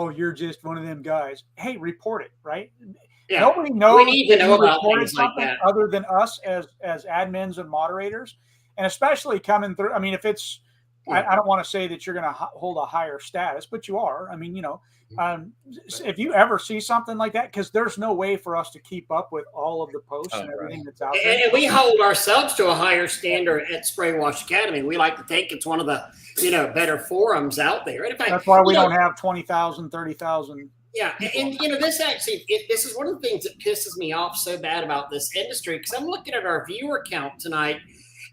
you're just one of them guys. Hey, report it, right? Yeah. Nobody knows we need to know about things like something that other than us as admins and moderators, and especially coming through. I mean, if it's, I don't want to say that you're going to hold a higher status, but you are. I mean, you know, if you ever see something like that, because there's no way for us to keep up with all of the posts and everything that's out there. And we hold ourselves to a higher standard at Spray Wash Academy. We like to think it's one of the, you know, better forums out there. And in fact, that's why we don't have 20,000, 30,000. Yeah, and you know, this is one of the things that pisses me off so bad about this industry, because I'm looking at our viewer count tonight,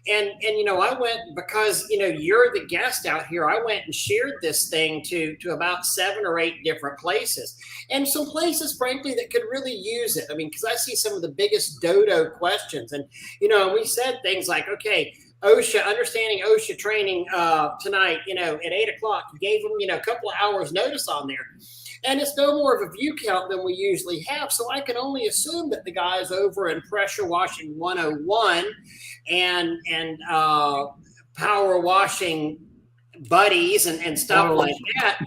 and you know, I went, because you know you're the guest out here, I went and shared this thing to about 7 or 8 different places, and some places, frankly, that could really use it. I mean, because I see some of the biggest dodo questions, and you know, we said things like, okay, OSHA, understanding OSHA training tonight, you know, at 8 o'clock. You gave them, you know, a couple of hours notice on there. And it's no more of a view count than we usually have. So I can only assume that the guys over in Pressure Washing 101 and Power Washing Buddies and stuff like that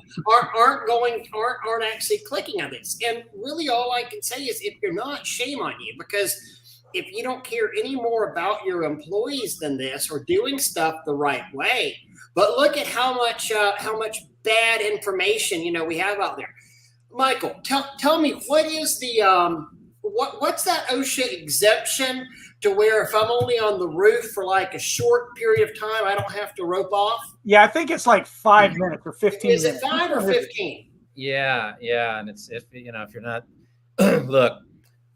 aren't actually clicking on this. And really all I can say is, if you're not, shame on you, because if you don't care any more about your employees than this, or doing stuff the right way. But look at how much bad information, you know, we have out there. Michael, tell me, what is the what's that OSHA exemption to where if I'm only on the roof for like a short period of time, I don't have to rope off? Yeah, I think it's like 5 minutes or 15 minutes. Is it 5 or 15? Yeah, and it's, if you know, if you're not look,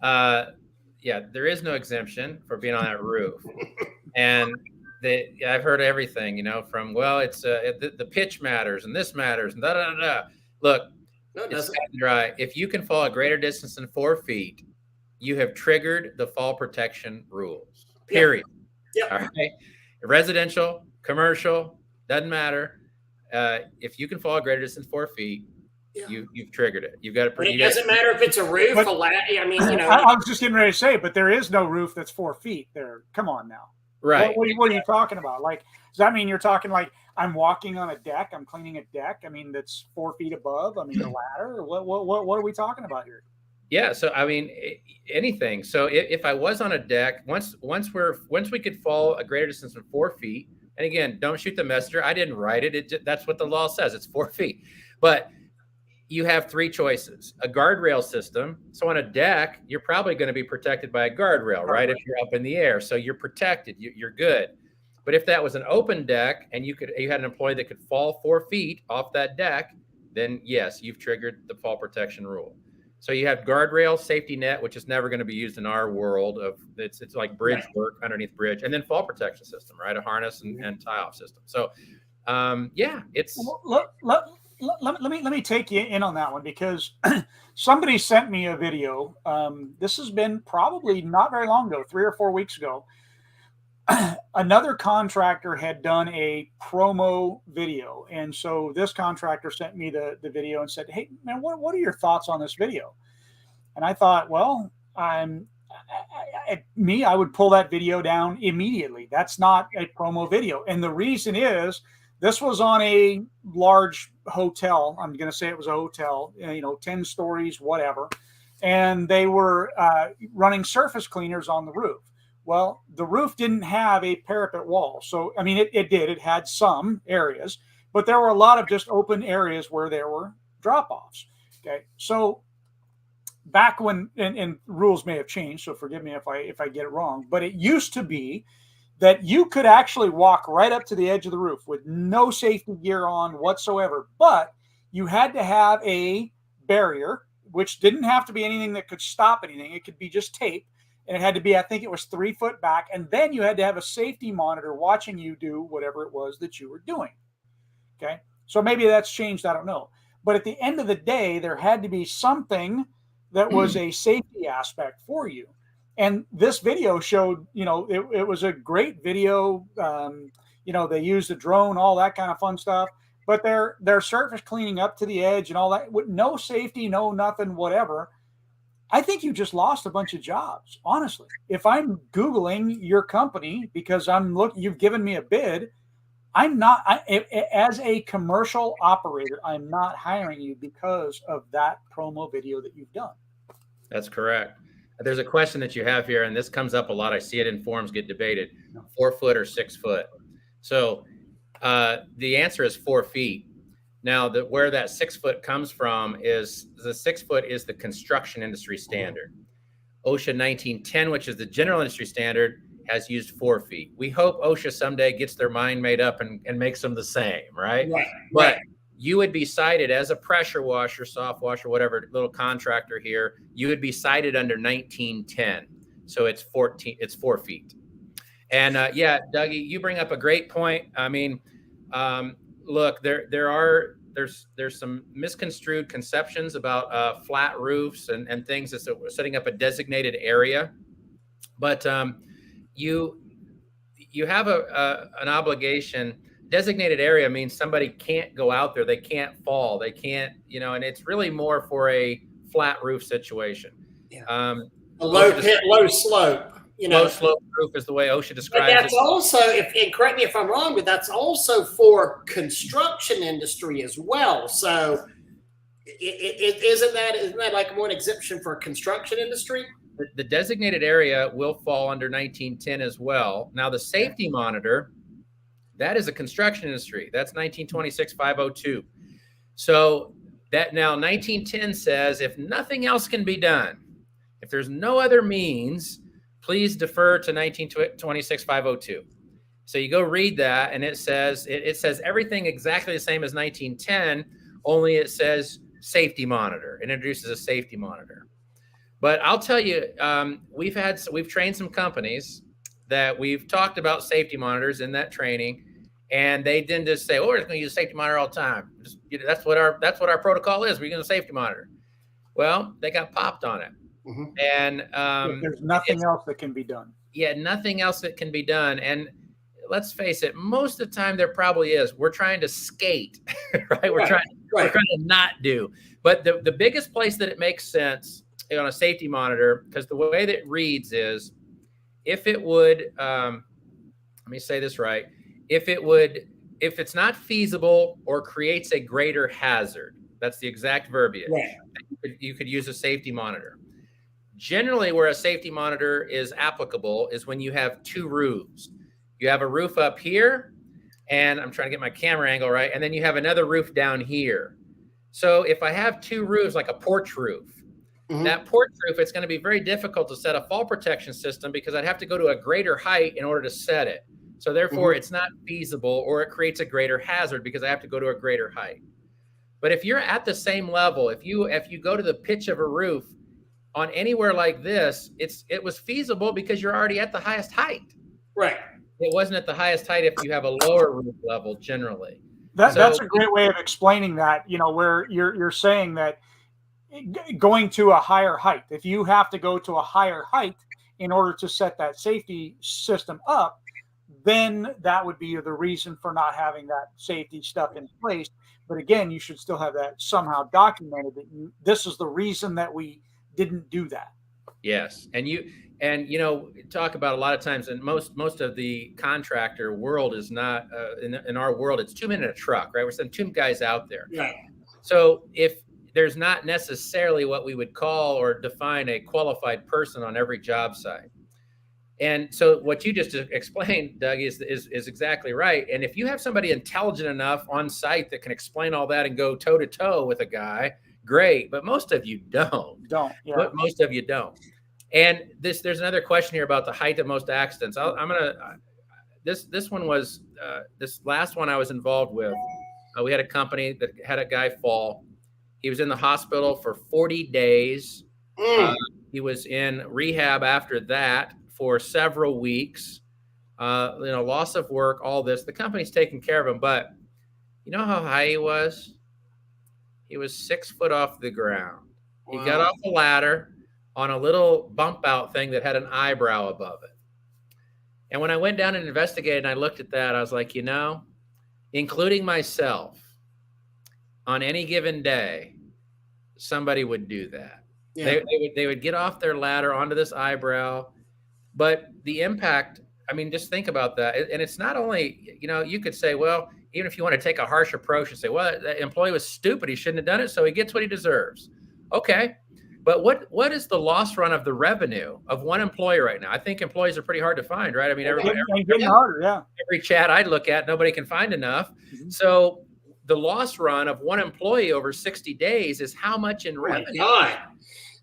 yeah, there is no exemption for being on that roof, and I've heard everything, you know, from, well, it's the pitch matters and this matters and da da da. Look, no, it doesn't. Dry. If you can fall a greater distance than 4 feet, you have triggered the fall protection rules. Period. Yeah. All right. Residential, commercial, doesn't matter. If you can fall a greater distance than 4 feet, you've triggered it. You've got to. It doesn't matter if it's a roof. I mean, you know. I was just getting ready to say, but there is no roof that's 4 feet there. Come on now. Right. What are you talking about? Like, does that mean you're talking like I'm walking on a deck? I'm cleaning a deck. I mean, that's 4 feet above. I mean, a ladder. Or what are we talking about here? Yeah. So, I mean, anything. So if I was on a deck, once we could fall a greater distance than 4 feet, and again, don't shoot the messenger. I didn't write it. That's what the law says. It's 4 feet. But you have three choices: a guardrail system. So on a deck, you're probably going to be protected by a guardrail, right? If you're up in the air, so you're protected. You're good. But if that was an open deck and you had an employee that could fall 4 feet off that deck, then yes, you've triggered the fall protection rule. So you have guardrail, safety net, which is never going to be used in our world of it's like bridge work underneath bridge, and then fall protection system, right? A harness and tie off system. So it's let me take you in on that one, because somebody sent me a video. This has been probably not very long ago, 3 or 4 weeks ago. Another contractor had done a promo video. And so this contractor sent me the video and said, "Hey, man, what are your thoughts on this video?" And I thought, well, I would pull that video down immediately. That's not a promo video. And the reason is this was on a large hotel. I'm going to say it was a hotel, 10 stories, whatever. And they were running surface cleaners on the roof. Well, the roof didn't have a parapet wall. So, I mean, it did. It had some areas, but there were a lot of just open areas where there were drop-offs. Okay. So back when, and rules may have changed, so forgive me if I get it wrong, but it used to be that you could actually walk right up to the edge of the roof with no safety gear on whatsoever, but you had to have a barrier, which didn't have to be anything that could stop anything. It could be just tape. And it had to be, I think it was 3 foot back. And then you had to have a safety monitor watching you do whatever it was that you were doing. Okay. So maybe that's changed. I don't know. But at the end of the day, there had to be something that was a safety aspect for you. And this video showed, it was a great video. They used a drone, all that kind of fun stuff. But they're surface cleaning up to the edge and all that with no safety, no nothing, whatever. I think you just lost a bunch of jobs, honestly. If I'm Googling your company because you've given me a bid, as a commercial operator, I'm not hiring you because of that promo video that you've done. That's correct. There's a question that you have here, and this comes up a lot. I see it in forums get debated: 4 foot or 6 foot. So the answer is 4 feet. Now, where that 6 foot comes from is the 6 foot is the construction industry standard. OSHA 1910, which is the general industry standard, has used 4 feet. We hope OSHA someday gets their mind made up and makes them the same, right? But you would be cited as a pressure washer, soft washer, whatever little contractor here. You would be cited under 1910. So it's 4 feet. And Dougie, you bring up a great point. I mean, look, there's some misconstrued conceptions about flat roofs and things that's setting up a designated area, but you have an obligation. Designated area means somebody can't go out there, they can't fall, they can't, and it's really more for a flat roof situation. A low pit, low slope. Low slope roof is the way OSHA describes it. But that's also, and correct me if I'm wrong, but that's also for construction industry as well. So isn't that like one exemption for construction industry? The designated area will fall under 1910 as well. Now, the safety monitor, that is a construction industry. That's 1926-502. So that now 1910 says if nothing else can be done, if there's no other means, please defer to 1926-502. So you go read that, and it says everything exactly the same as 1910, only it says safety monitor. It introduces a safety monitor. But I'll tell you, we've trained some companies that we've talked about safety monitors in that training, and they didn't just say, "Oh, we're just going to use a safety monitor all the time." That's what our protocol is. We're using a safety monitor. Well, they got popped on it. Mm-hmm. And there's nothing else that can be done. Yeah, nothing else that can be done. And let's face it, most of the time there probably is. We're trying to skate, right? We're trying to not do. But the biggest place that it makes sense on a safety monitor, because the way that it reads is, if it would me say this right. If it's not feasible or creates a greater hazard, that's the exact verbiage. Right. You could use a safety monitor. Generally, where a safety monitor is applicable is when you have two roofs. You have a roof up here, and I'm trying to get my camera angle right, and then you have another roof down here. So if I have two roofs, like a porch roof, that porch roof, it's going to be very difficult to set a fall protection system because I'd have to go to a greater height in order to set it. So therefore, it's not feasible, or it creates a greater hazard because I have to go to a greater height. But if you're at the same level, if you go to the pitch of a roof on anywhere like this, it was feasible because you're already at the highest height. Right. It wasn't at the highest height if you have a lower roof level generally. That's a great way of explaining that, where you're saying that going to a higher height, if you have to go to a higher height in order to set that safety system up, then that would be the reason for not having that safety stuff in place. But again, you should still have that somehow documented that this is the reason that we didn't do that. Yes. And talk about a lot of times, and most of the contractor world is not in our world, it's 2 men in a truck, right? We're sending 2 guys out there. Right. So if there's not necessarily what we would call or define a qualified person on every job site. And so what you just explained, Doug, is exactly right. And if you have somebody intelligent enough on site that can explain all that and go toe to toe with a guy, great. But most of you don't. Yeah. But most of you don't. And there's another question here about the height of most accidents. This one was this last one I was involved with. We had a company that had a guy fall. He was in the hospital for 40 days. He was in rehab after that for several weeks. Loss of work, all this. The company's taking care of him, but you know how high he was? He was 6 foot off the ground. Wow. He got off the ladder on a little bump out thing that had an eyebrow above it. And when I went down and investigated and I looked at that, I was like, including myself, on any given day, somebody would do that. Yeah. They would get off their ladder onto this eyebrow, but the impact, just think about that. And it's not only, you could say, well, even if you want to take a harsh approach and say, well, that employee was stupid, he shouldn't have done it, so he gets what he deserves. Okay. But what is the loss run of the revenue of one employee right now? I think employees are pretty hard to find, right? Every chat I look at, nobody can find enough. Mm-hmm. So the loss run of one employee over 60 days is how much in revenue? God.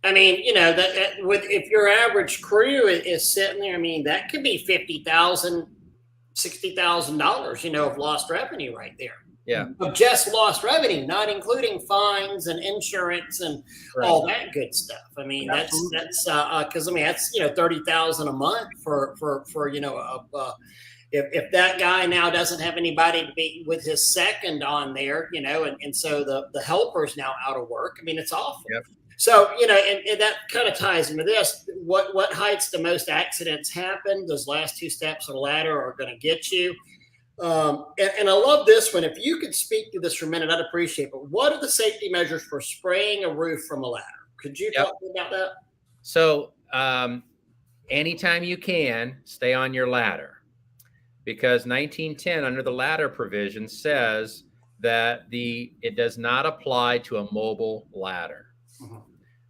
If your average crew is sitting there, that could be $50,000, $60,000, of lost revenue right there. Yeah. Of just lost revenue, not including fines and insurance and all that good stuff. That's because that's $30,000 a month for if that guy now doesn't have anybody to be with his second on there, and so the helper's now out of work. It's awful. Yep. So, and that kind of ties into this. What heights the most accidents happen? Those last 2 steps of the ladder are going to get you. And I love this one. If you could speak to this for a minute, I'd appreciate it. But what are the safety measures for spraying a roof from a ladder? Could you talk about that? So anytime you can, stay on your ladder. Because 1910 under the ladder provision says that it does not apply to a mobile ladder. Mm-hmm.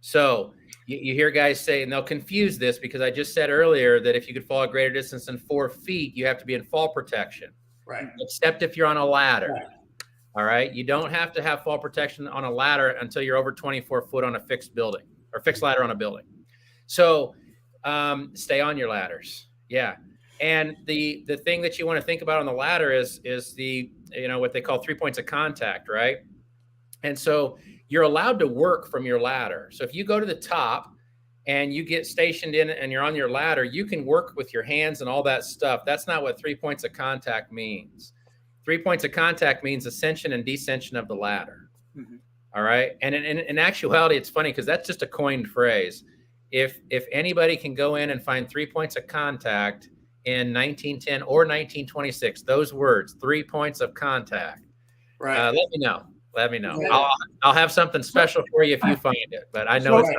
So you hear guys say, and they'll confuse this because I just said earlier that if you could fall a greater distance than 4 feet, you have to be in fall protection. Right. Except if you're on a ladder. Right. All right. You don't have to have fall protection on a ladder until you're over 24 foot on a fixed building or fixed ladder on a building. So stay on your ladders. Yeah. And the thing that you want to think about on the ladder is the, what they call 3 points of contact, right? And so you're allowed to work from your ladder. So if you go to the top and you get stationed in and you're on your ladder, you can work with your hands and all that stuff. That's not what 3 points of contact means. 3 points of contact means ascension and descension of the ladder. Mm-hmm. All right. And in actuality, it's funny because that's just a coined phrase. If anybody can go in and find 3 points of contact in 1910 or 1926, those words, 3 points of contact, right? Let me know. Yeah. I'll have something special for you if you find it, but I know it's not.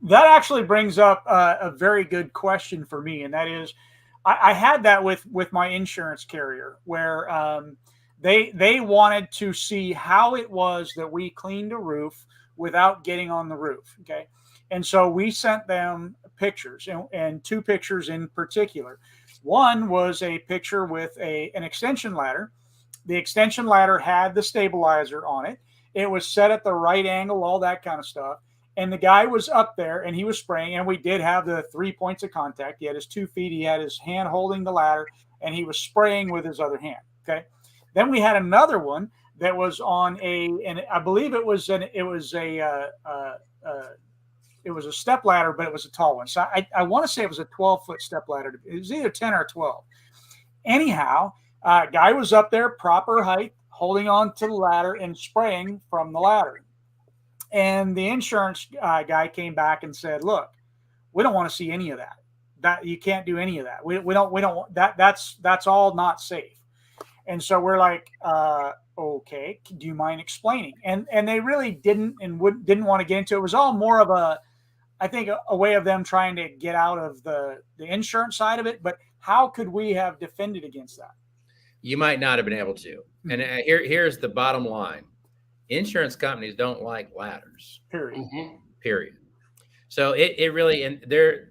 That actually brings up a very good question for me, and that is, I had that with my insurance carrier where they wanted to see how it was that we cleaned a roof without getting on the roof. Okay. And so we sent them pictures, and 2 pictures in particular. One was a picture with an extension ladder. The extension ladder had the stabilizer on it. It was set at the right angle, all that kind of stuff. And the guy was up there and he was spraying, and we did have the 3 points of contact. He had his 2 feet, he had his hand holding the ladder, and he was spraying with his other hand. Okay. Then we had another one that was on and I believe it was a step ladder, but it was a tall one. So I want to say it was a 12-foot step ladder. It was either 10 or 12. Anyhow, guy was up there, proper height, holding on to the ladder and spraying from the ladder. And the insurance guy came back and said, "Look, we don't want to see any of that. That you can't do any of that. We don't that's all not safe." And so we're like, okay, do you mind explaining? And they really didn't didn't want to get into it. It was all more of a way of them trying to get out of the insurance side of it. But how could we have defended against that? You might not have been able to. And here's the bottom line. Insurance companies don't like ladders. Period. Mm-hmm. Period. So it really, and they're,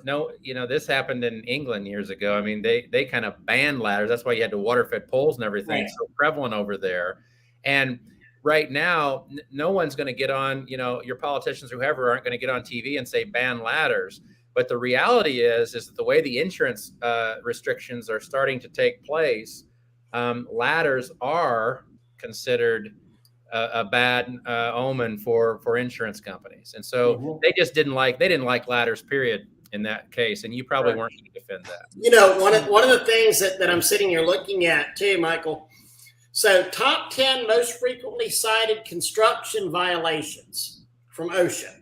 no, this happened in England years ago. I mean, they kind of banned ladders. That's why you had the water-fed poles and everything. Right. So prevalent over there. And right now, no one's going to get on, your politicians, whoever, aren't going to get on TV and say ban ladders. But the reality is that the way the insurance restrictions are starting to take place, ladders are considered a bad omen for insurance companies. And so they didn't like ladders, period, in that case. And you probably weren't going to defend that. One of the things that I'm sitting here looking at too, Michael. So top 10 most frequently cited construction violations from OSHA.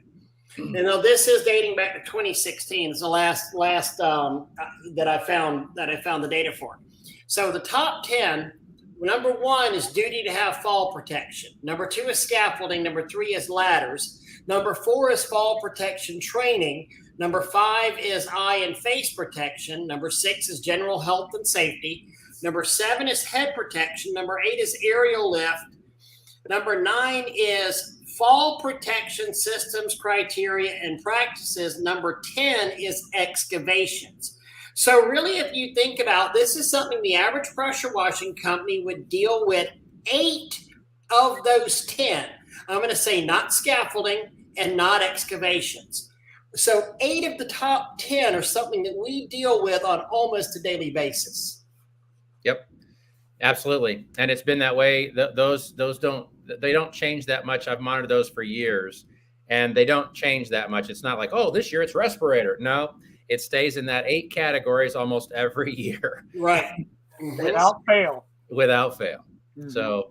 And now this is dating back to 2016. It's the last that I found the data for. So the top 10, number 1 is duty to have fall protection. Number 2 is scaffolding. Number 3 is ladders. Number 4 is fall protection training. Number 5 is eye and face protection. Number 6 is general health and safety. Number 7 is head protection. Number 8 is aerial lift. Number 9 is fall protection systems, criteria, and practices. Number 10 is excavations. So really, if you think about this, is something the average pressure washing company would deal with 8 of those 10. I'm going to say not scaffolding and not excavations. So 8 of the top 10 are something that we deal with on almost a daily basis. Yep, absolutely. And it's been that way. Those don't change that much. I've monitored those for years, and they don't change that much. It's not like, oh, this year it's respirator. No, it stays in that 8 categories almost every year. Right. Without fail. Without fail. Mm-hmm. So,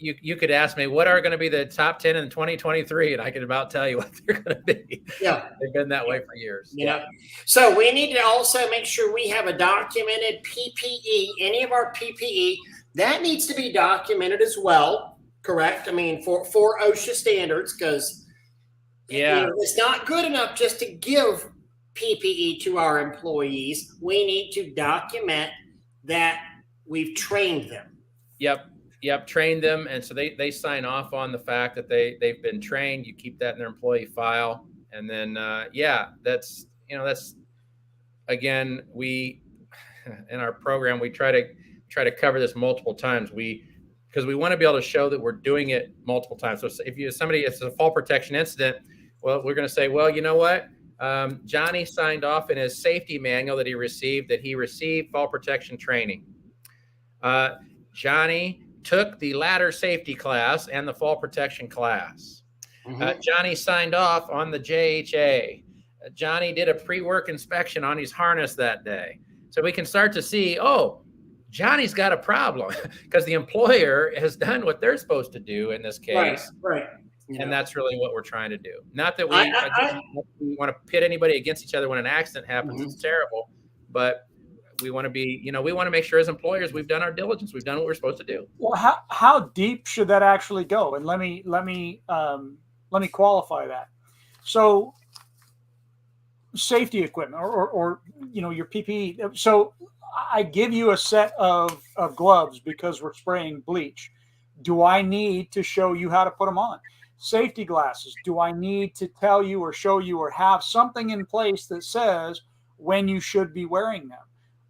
you could ask me what are going to be the top 10 in 2023, and I can about tell you what they're going to be. Yeah. They've been that way for years. Yeah. So we need to also make sure we have a documented PPE, any of our PPE. That needs to be documented as well, correct? I mean, for OSHA standards, because it's not good enough just to give PPE to our employees. We need to document that we've trained them. Yep, trained them, and so they sign off on the fact that they've been trained. You keep that in their employee file, and then that's again, we in our program we try to cover this multiple times. Because we want to be able to show that we're doing it multiple times. So if it's a fall protection incident, well, we're going to say, well, you know what? JOni signed off in his safety manual that he received fall protection training. JOni took the ladder safety class and the fall protection class. JOni signed off on the JHA. JOni did a pre-work inspection on his harness that day. So we can start to see, oh, JOni's got a problem because the employer has done what they're supposed to do in this case. Right. And that's really what we're trying to do. Not that we want to pit anybody against each other when an accident happens. It's terrible, but we want to be, we want to make sure as employers we've done our diligence. We've done what we're supposed to do. Well, how deep should that actually go? And let me qualify that. So safety equipment or your PPE. So I give you a set of gloves because we're spraying bleach. Do I need to show you how to put them on? Safety glasses. Do I need to tell you or show you or have something in place that says when you should be wearing them?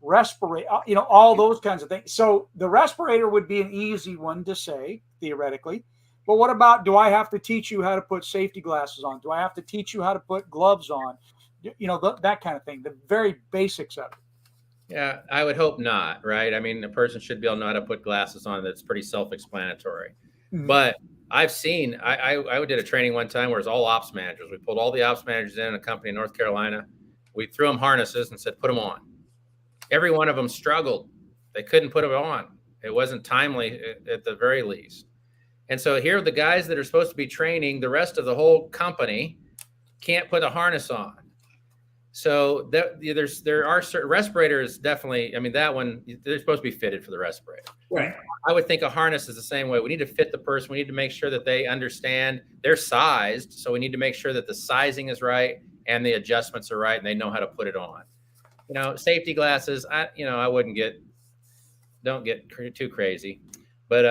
Respirator, all those kinds of things. So the respirator would be an easy one to say, theoretically. But what about, do I have to teach you how to put safety glasses on? Do I have to teach you how to put gloves on? That kind of thing, the very basics of it. Yeah, I would hope not, right? I mean, a person should be able to know how to put glasses on. That's pretty self-explanatory. Mm-hmm. But I've seen, I did a training one time where it was all ops managers. We pulled all the ops managers in a company in North Carolina. We threw them harnesses and said, put them on. Every one of them struggled. They couldn't put them on. It wasn't timely at the very least. And so here, the guys that are supposed to be training the rest of the whole company can't put a harness on. So there are certain respirators, definitely. I mean, that one, they're supposed to be fitted for the respirator. Right. I would think a harness is the same way. We need to fit the person. We need to make sure that they understand they're sized. So we need to make sure that the sizing is right and the adjustments are right and they know how to put it on. Safety glasses, don't get too crazy, but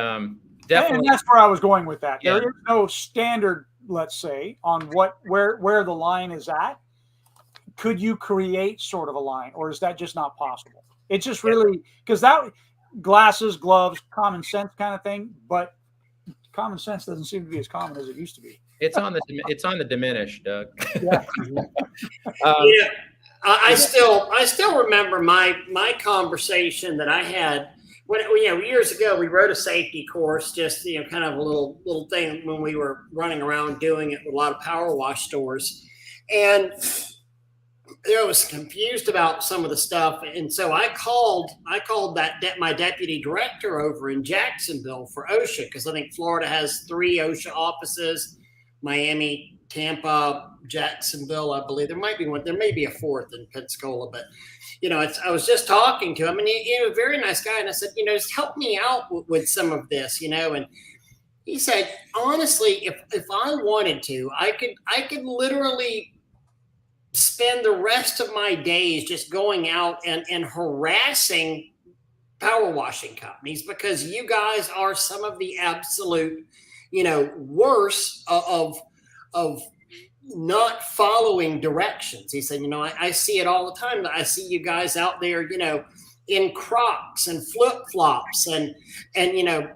definitely. And that's where I was going with that. Yeah. There is no standard, let's say, on where the line is at. Could you create sort of a line, or is that just not possible? It's just really, because that glasses, gloves, common sense kind of thing, but common sense doesn't seem to be as common as it used to be. It's on the diminish, Doug. Yeah. Yeah. I still remember my conversation that I had when years ago. We wrote a safety course, just kind of a little thing when we were running around doing it with a lot of power wash stores, and I was confused about some of the stuff, and so I called my deputy director over in Jacksonville for OSHA, because I think Florida has 3 OSHA offices, Miami, Tampa, Jacksonville, I believe. There might be one. There may be a 4th in Pensacola, but I was just talking to him, and he a very nice guy, and I said, just help me out with some of this, and he said, honestly, if I wanted to, I could literally spend the rest of my days just going out and harassing power washing companies, because you guys are some of the absolute, worst of not following directions. He said, I see it all the time. I see you guys out there, in Crocs and flip-flops and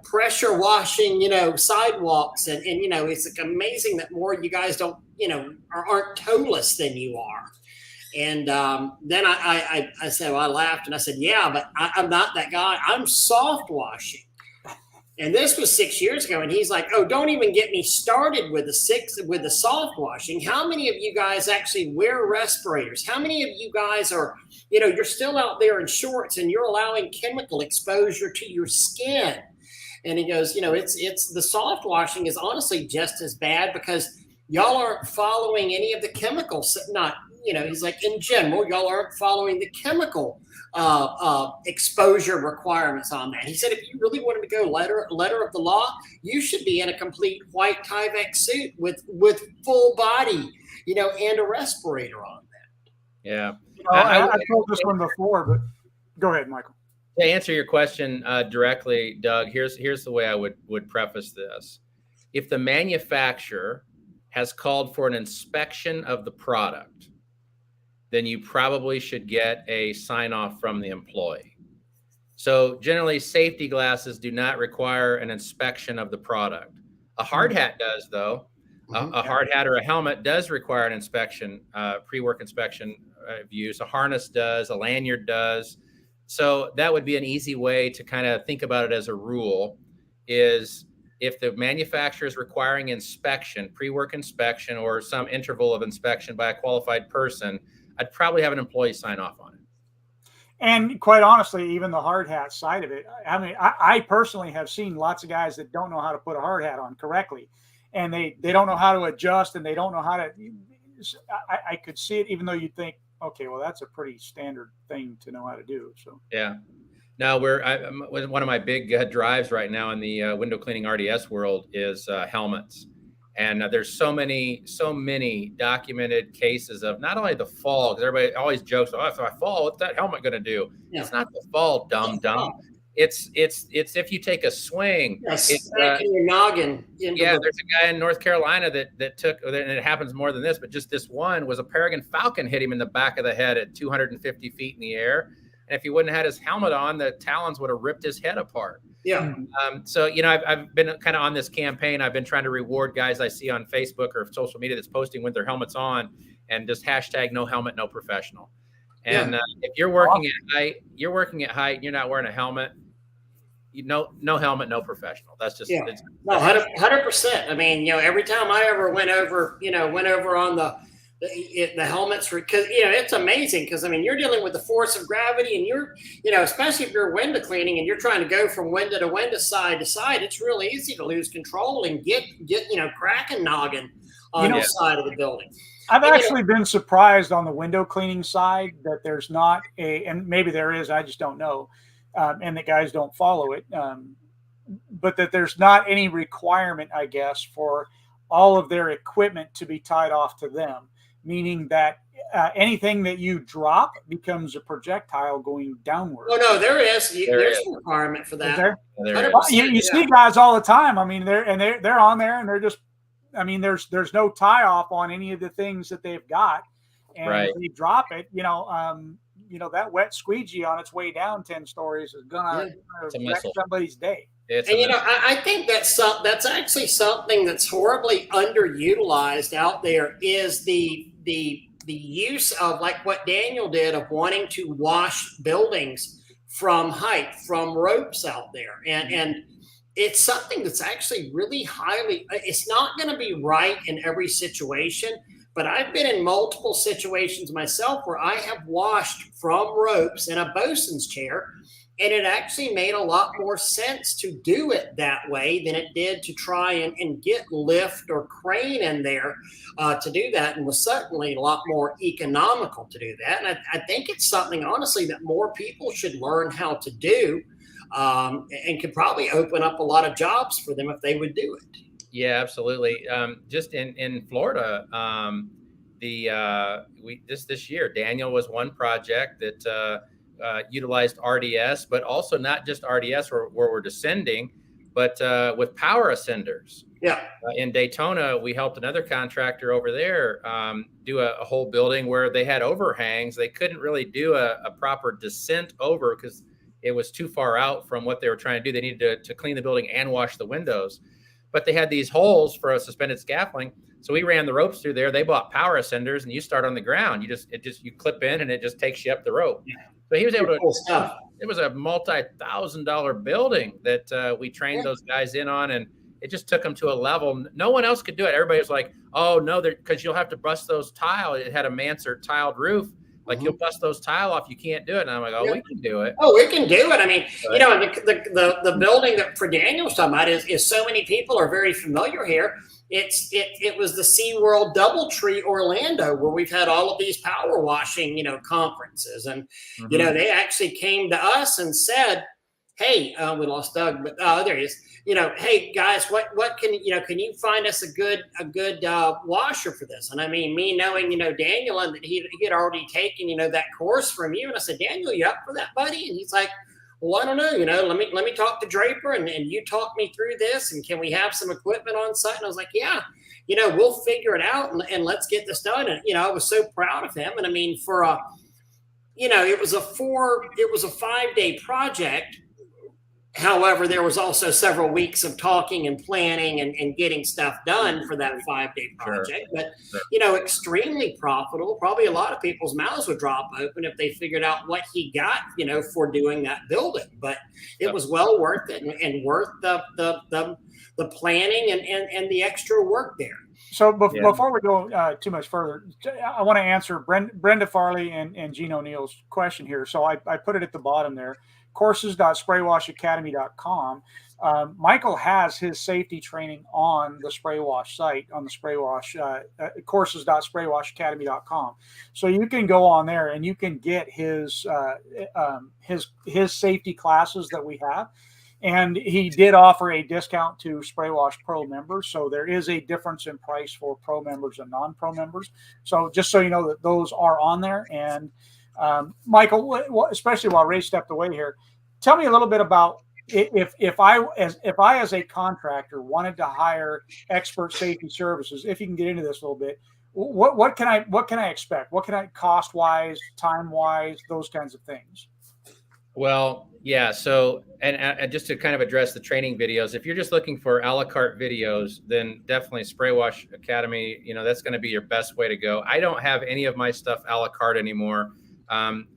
pressure washing, sidewalks. And it's like amazing that more you guys don't, aren't toeless than you are. And then I said, well, I laughed and I said, yeah, but I'm not that guy. I'm soft washing. And this was 6 years ago. And he's like, oh, don't even get me started with the soft washing. How many of you guys actually wear respirators? How many of you guys are, you're still out there in shorts and you're allowing chemical exposure to your skin? And he goes, it's the soft washing is honestly just as bad, because y'all aren't following any of the chemicals. He's like, in general, y'all aren't following the chemical exposure requirements on that. He said, if you really wanted to go letter of the law, you should be in a complete white Tyvek suit with full body, and a respirator on that. Yeah. I told this one before, but go ahead, Michael. To answer your question directly, Doug, here's the way I would preface this. If the manufacturer has called for an inspection of the product, then you probably should get a sign-off from the employee. So generally, safety glasses do not require an inspection of the product. A hard hat does, though. A hard hat or a helmet does require an inspection, pre-work inspection of use. A harness does, a lanyard does. So that would be an easy way to kind of think about it as a rule, is if the manufacturer is requiring inspection, pre-work inspection, or some interval of inspection by a qualified person, I'd probably have an employee sign off on it. And quite honestly, even the hard hat side of it, I mean, I personally have seen lots of guys that don't know how to put a hard hat on correctly, and they don't know how to adjust, and they don't know how to. I could see it, even though you'd think, okay, well, that's a pretty standard thing to know how to do. So yeah. Now one of my big drives right now in the window cleaning RDS world is helmets. And there's so many documented cases of not only the fall, because everybody always jokes, oh, if I fall, what's that helmet going to do? Yeah. It's not the fall, dumb. It's if you take a swing. Yes, your noggin. Yeah, there's a guy in North Carolina that took, and it happens more than this, but just this one was a peregrine falcon hit him in the back of the head at 250 feet in the air. And if he wouldn't have had his helmet on, the talons would have ripped his head apart. Yeah. So, I've been kind of on this campaign. I've been trying to reward guys I see on Facebook or social media that's posting with their helmets on, and just hashtag no helmet, no professional. And if you're working at height, and you're not wearing a helmet, no helmet, no professional. That's just, no, 100%. I mean, every time I ever went over on the helmets, because it's amazing, because I mean, you're dealing with the force of gravity, and you're especially if you're window cleaning and you're trying to go from window to window, side to side, it's really easy to lose control and get cracking noggin on the side of the building. I've actually been surprised on the window cleaning side that there's not and maybe there is, I just don't know, and the guys don't follow it, but that there's not any requirement, I guess, for all of their equipment to be tied off to them. Meaning that anything that you drop becomes a projectile going downward. Oh no, there's a requirement for that. You see guys all the time. I mean, they're on there, and they're just. I mean, there's no tie off on any of the things that they've got, and if you drop it, that wet squeegee on its way down 10 stories is gonna wreck somebody's day. I think that's actually something that's horribly underutilized out there is the use of, like what Daniel did, of wanting to wash buildings from height, from ropes out there. And it's something that's actually really it's not going to be right in every situation, but I've been in multiple situations myself where I have washed from ropes in a bosun's chair. And it actually made a lot more sense to do it that way than it did to try and get lift or crane in there to do that, and was certainly a lot more economical to do that. And I think it's something, honestly, that more people should learn how to do, and could probably open up a lot of jobs for them if they would do it. Yeah, absolutely. Just in Florida, this year, Daniel was one project that utilized RDS, but also not just RDS where we're descending, but with power ascenders. Yeah. In Daytona, we helped another contractor over there do a whole building where they had overhangs. They couldn't really do a proper descent over because it was too far out from what they were trying to do. They needed to clean the building and wash the windows. But they had these holes for a suspended scaffolding. So we ran the ropes through there. They bought power ascenders, and you start on the ground. You clip in, and it just takes you up the rope. Yeah. So he was able to. It was a multi-$1,000 building that we trained those guys in on, and it just took them to a level no one else could do it. Everybody was like, "Oh no, because you'll have to bust those tile." It had a mansard tiled roof. Like, you'll bust those tile off, you can't do it. And I'm like, we can do it. Oh, we can do it. I mean, the building that for Daniel's talking about is so many people are very familiar here. It was the SeaWorld DoubleTree Orlando, where we've had all of these power washing, conferences. And, they actually came to us and said, hey, we lost Doug, but there he is. Hey guys, what can you find us a good washer for this? And I mean, me knowing Daniel, and that he had already taken that course from you, and I said, Daniel, you up for that, buddy? And he's like, well, I don't know, let me talk to Draper and you talk me through this, and can we have some equipment on site? And I was like, yeah, we'll figure it out and let's get this done. And I was so proud of him. And I mean, for it was a 5-day project. However, there was also several weeks of talking and planning and getting stuff done for that 5-day project. Sure. But, extremely profitable. Probably a lot of people's mouths would drop open if they figured out what he got, for doing that building. But it was well worth it and worth the planning and the extra work there. So before we go too much further, I want to answer Brenda Farley and Gene O'Neill's question here. So I put it at the bottom there. Courses.spraywashacademy.com. Michael has his safety training on the Spray Wash site, on the Spray Wash, courses.spraywashacademy.com. So you can go on there and you can get his safety classes that we have. And he did offer a discount to Spray Wash Pro members. So there is a difference in price for Pro members and non-Pro members. So just so you know that those are on there. And Michael, especially while Ray stepped away here, tell me a little bit about if I as a contractor wanted to hire expert safety services, if you can get into this a little bit, what can I expect? What can I cost wise, time wise, those kinds of things? Well, yeah. So, and just to kind of address the training videos, if you're just looking for a la carte videos, then definitely Spray Wash Academy, that's going to be your best way to go. I don't have any of my stuff a la carte anymore.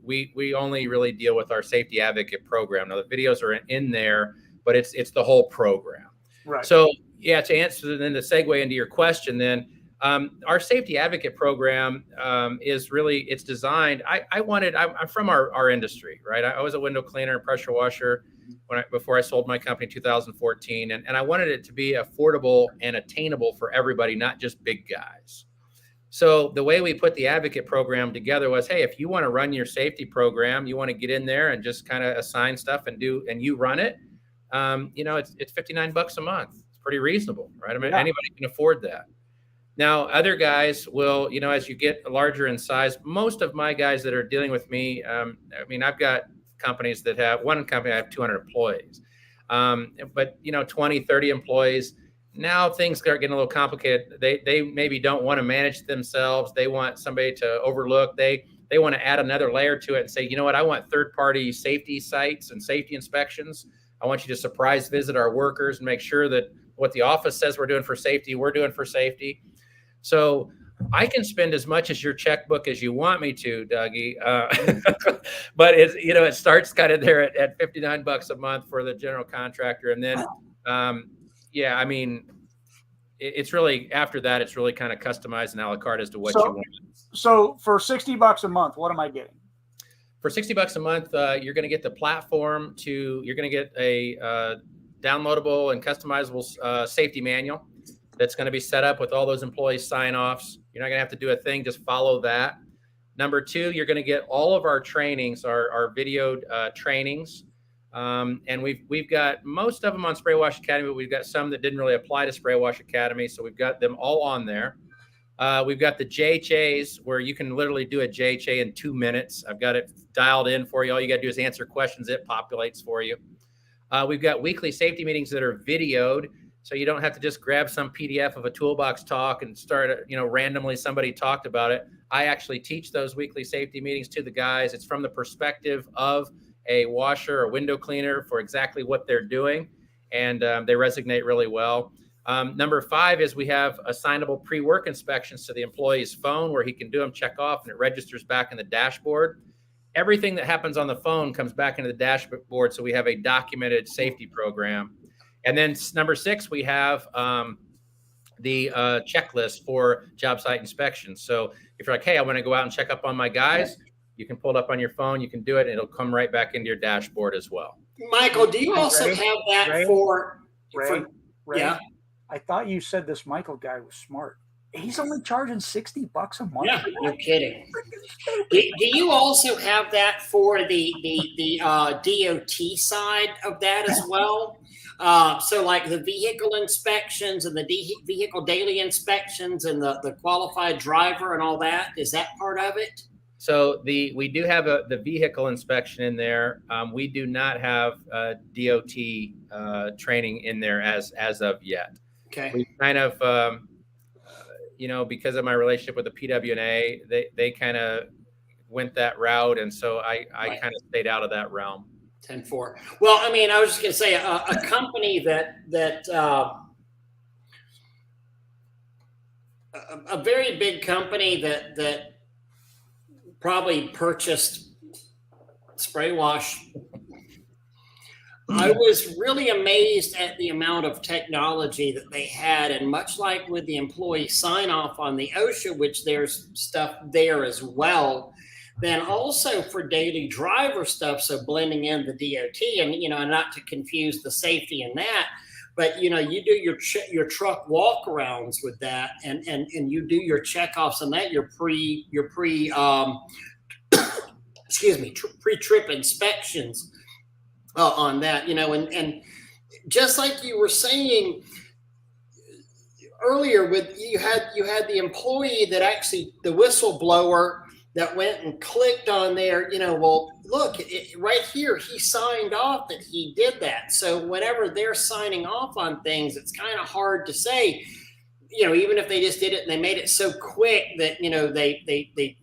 We only really deal with our safety advocate program. Now the videos are in there, but it's the whole program. Right. So yeah, to answer then to segue into your question, then our safety advocate program is really, it's designed. I'm from our industry, right? I was a window cleaner and pressure washer before I sold my company in 2014, and I wanted it to be affordable and attainable for everybody, not just big guys. So the way we put the advocate program together was, hey, if you want to run your safety program, you want to get in there and just kind of assign stuff and you run it, it's $59 a month. It's pretty reasonable, right? I mean, anybody can afford that. Now, other guys will, as you get larger in size, most of my guys that are dealing with me, I've got companies that have, one company I have 200 employees, but 20, 30 employees. Now things start getting a little complicated. They maybe don't want to manage themselves. They want somebody to overlook. They want to add another layer to it and say, you know what, I want third-party safety sites and safety inspections. I want you to surprise visit our workers and make sure that what the office says we're doing for safety, we're doing for safety. So I can spend as much as your checkbook as you want me to, Dougie. But it starts kind of there at $59 a month for the general contractor. And then, it's really, after that, it's really kind of customized and a la carte as to what you want. So for $60 a month, what am I getting? For $60 a month, you're going to get the platform you're going to get a downloadable and customizable safety manual that's going to be set up with all those employee sign-offs. You're not going to have to do a thing, just follow that. Number two, you're going to get all of our trainings, our videoed trainings. And we've got most of them on Spray Wash Academy, but we've got some that didn't really apply to Spray Wash Academy. So we've got them all on there. We've got the JHAs where you can literally do a JHA in 2 minutes. I've got it dialed in for you. All you got to do is answer questions. It populates for you. We've got weekly safety meetings that are videoed. So you don't have to just grab some PDF of a toolbox talk and start, randomly somebody talked about it. I actually teach those weekly safety meetings to the guys. It's from the perspective of a washer or window cleaner for exactly what they're doing. And they resonate really well. Number 5 is we have assignable pre-work inspections to the employee's phone where he can do them, check off, and it registers back in the dashboard. Everything that happens on the phone comes back into the dashboard. So we have a documented safety program. And then number 6, we have the checklist for job site inspections. So if you're like, hey, I want to go out and check up on my guys, you can pull it up on your phone. You can do it, and it'll come right back into your dashboard as well. Michael, do you also have that for yeah? I thought you said this Michael guy was smart. He's only charging $60 a month. Yeah, you're kidding. Do you also have that for the DOT side of that as well? So like the vehicle inspections and the vehicle daily inspections and the qualified driver and all that, is that part of it? So we do have the vehicle inspection in there. We do not have DOT training in there as of yet. Okay. We kind of, because of my relationship with the PWNA, they kind of went that route, and so I kind of stayed out of that realm. 10-4. Well, I was just going to say a company that a very big company that probably purchased Spray Wash. I was really amazed at the amount of technology that they had, and much like with the employee sign off on the OSHA, which there's stuff there as well. Then also for daily driver stuff, so blending in the DOT and not to confuse the safety in that, but you do your truck walkarounds with that, and you do your checkoffs on that, your pre pre-trip inspections. on that, and just like you were saying earlier, with you had the employee that actually, the whistleblower that went and clicked on there, well, look, right here, he signed off that he did that. So whenever they're signing off on things, it's kind of hard to say, even if they just did it and they made it so quick that, they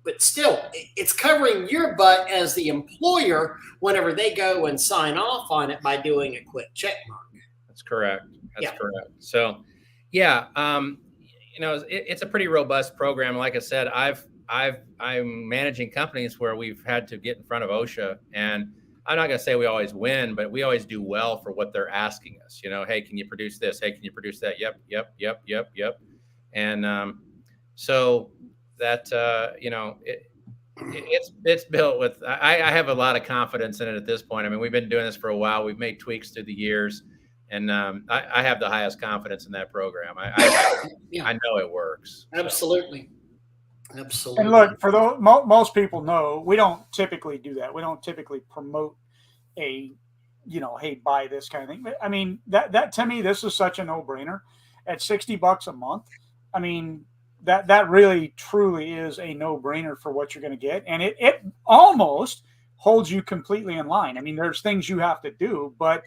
but still, it's covering your butt as the employer whenever they go and sign off on it by doing a quick check mark. That's correct. That's correct. So, yeah, it's a pretty robust program. Like I said, I'm managing companies where we've had to get in front of OSHA, and I'm not going to say we always win, but we always do well for what they're asking us. Hey, can you produce this? Hey, can you produce that? Yep. And so that it's built with. I have a lot of confidence in it at this point. I mean, we've been doing this for a while. We've made tweaks through the years. And I have the highest confidence in that program. I know it works. Absolutely. And look, for those, most people know, we don't typically do that. We don't typically promote a, hey, buy this kind of thing. I mean, that to me, this is such a no-brainer. At $60 a month, I mean, that really truly is a no-brainer for what you're going to get, and it almost holds you completely in line. I mean, there's things you have to do, but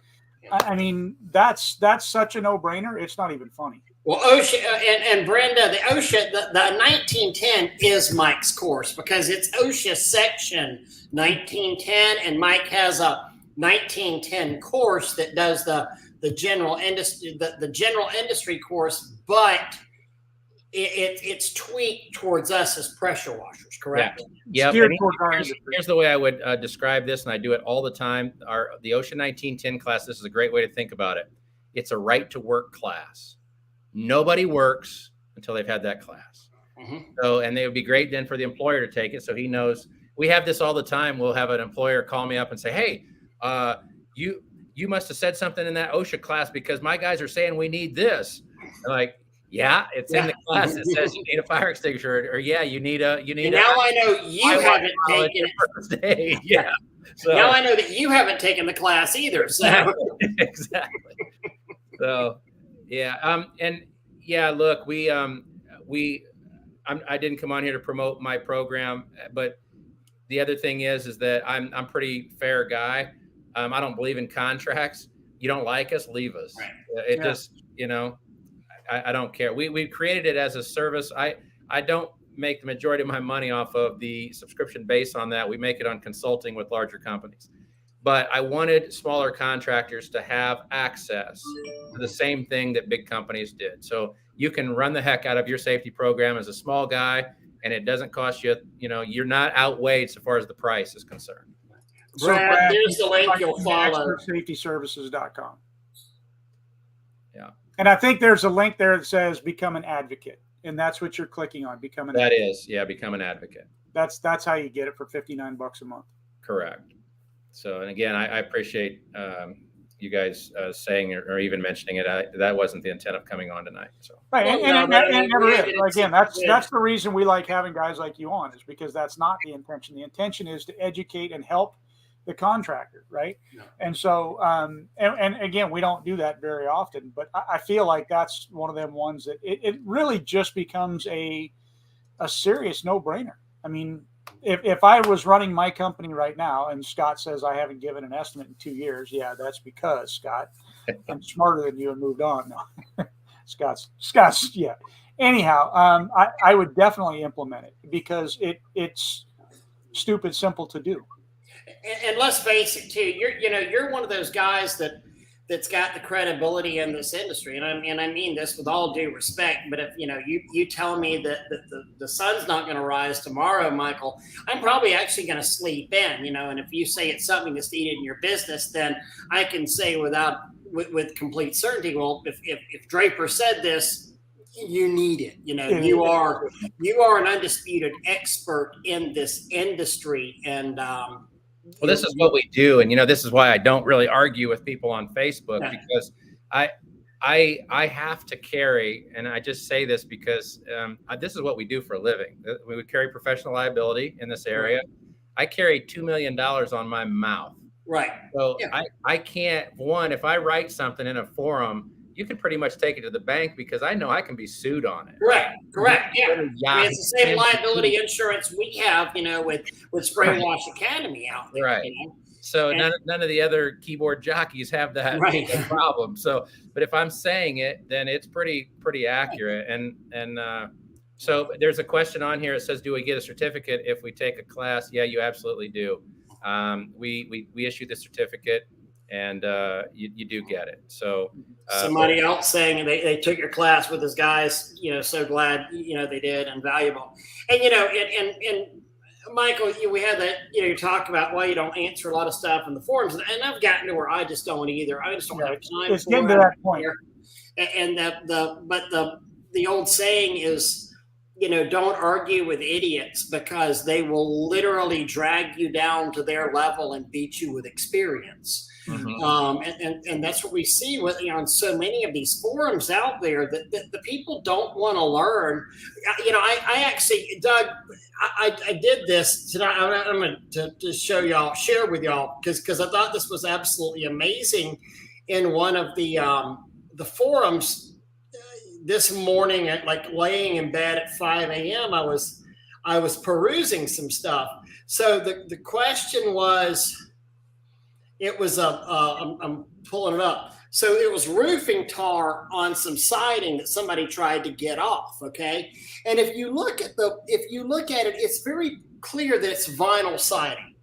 I mean, that's such a no-brainer. It's not even funny. Well, OSHA and Brenda, the OSHA, the 1910 is Mike's course because it's OSHA section 1910, and Mike has a 1910 course that does the general industry, the general industry course, but it's tweaked towards us as pressure washers, correct? Yeah. Here's the way I would describe this, and I do it all the time. The OSHA 1910 class, this is a great way to think about it. It's a right to work class. Nobody works until they've had that class. Mm-hmm. So, and it would be great then for the employer to take it, so he knows. We have this all the time. We'll have an employer call me up and say, "Hey, you must have said something in that OSHA class because my guys are saying we need this." I'm like, yeah, it's in the class. It says you need a fire extinguisher, or you need a. Now I know you haven't taken it. Yeah. So now I know that you haven't taken the class either. So exactly. So yeah, and yeah, look, I didn't come on here to promote my program, but the other thing is that I'm a pretty fair guy. I don't believe in contracts. You don't like us, leave us. Right. Just I don't care. We created it as a service. I don't make the majority of my money off of the subscription based on that. We make it on consulting with larger companies. But I wanted smaller contractors to have access to the same thing that big companies did. So you can run the heck out of your safety program as a small guy, and it doesn't cost you, you're not outweighed so far as the price is concerned. So Brad, there's the link you'll follow. SafetyServices.com. Yeah. And I think there's a link there that says become an advocate. And that's what you're clicking on. Become an advocate. Become an advocate. That's how you get it for $59 a month. Correct. So, and again, I appreciate you guys saying or even mentioning it. That wasn't the intent of coming on tonight. So right, and never is. Again, that's the reason we like having guys like you on, is because that's not the intention. The intention is to educate and help the contractor, right? Yeah. And so, and again, we don't do that very often, but I feel like that's one of them ones that it really just becomes a serious no-brainer. I mean, if I was running my company right now and Scott says I haven't given an estimate in 2 years, yeah, that's because, Scott, I'm smarter than you and moved on. No, Scott's yeah. Anyhow, I would definitely implement it because it's stupid simple to do. And let's face it, too. You're one of those guys that's got the credibility in this industry, and I mean this with all due respect. But if you tell me that the sun's not going to rise tomorrow, Michael, I'm probably actually going to sleep in. And if you say it's something that's needed in your business, then I can say with complete certainty, well, if Draper said this, you need it. You are an undisputed expert in this industry, and well, this is what we do, and this is why I don't really argue with people on Facebook, because I have to carry, and I just say this because this is what we do for a living. We would carry professional liability in this area. I carry $2 million on my mouth Right. So I can't, if I write something in a forum, you can pretty much take it to the bank because I know I can be sued on it. Correct. Yeah. I mean, it's the same liability insurance we have, with Spray Wash Academy out there. Right. So none of the other keyboard jockeys have that problem. So, but if I'm saying it, then it's pretty accurate. And so there's a question on here. It says, do we get a certificate if we take a class? Yeah, you absolutely do. We issue the certificate, and you do get it. So somebody else saying they took your class with his guys, so glad they did, and valuable. And and Michael, we had that, you talk about why you don't answer a lot of stuff in the forums, and I've gotten to where I just don't either. I just don't have time. It's getting to that point. And the old saying is, don't argue with idiots because they will literally drag you down to their level and beat you with experience. And that's what we see with on so many of these forums out there that the people don't want to learn. I actually, Doug, I did this tonight. I'm going to share with y'all because I thought this was absolutely amazing. In one of the forums this morning, at laying in bed at 5 a.m., I was perusing some stuff. So the question was. It was I'm pulling it up. So it was roofing tar on some siding that somebody tried to get off. Okay, and if you look at it, it's very clear that it's vinyl siding,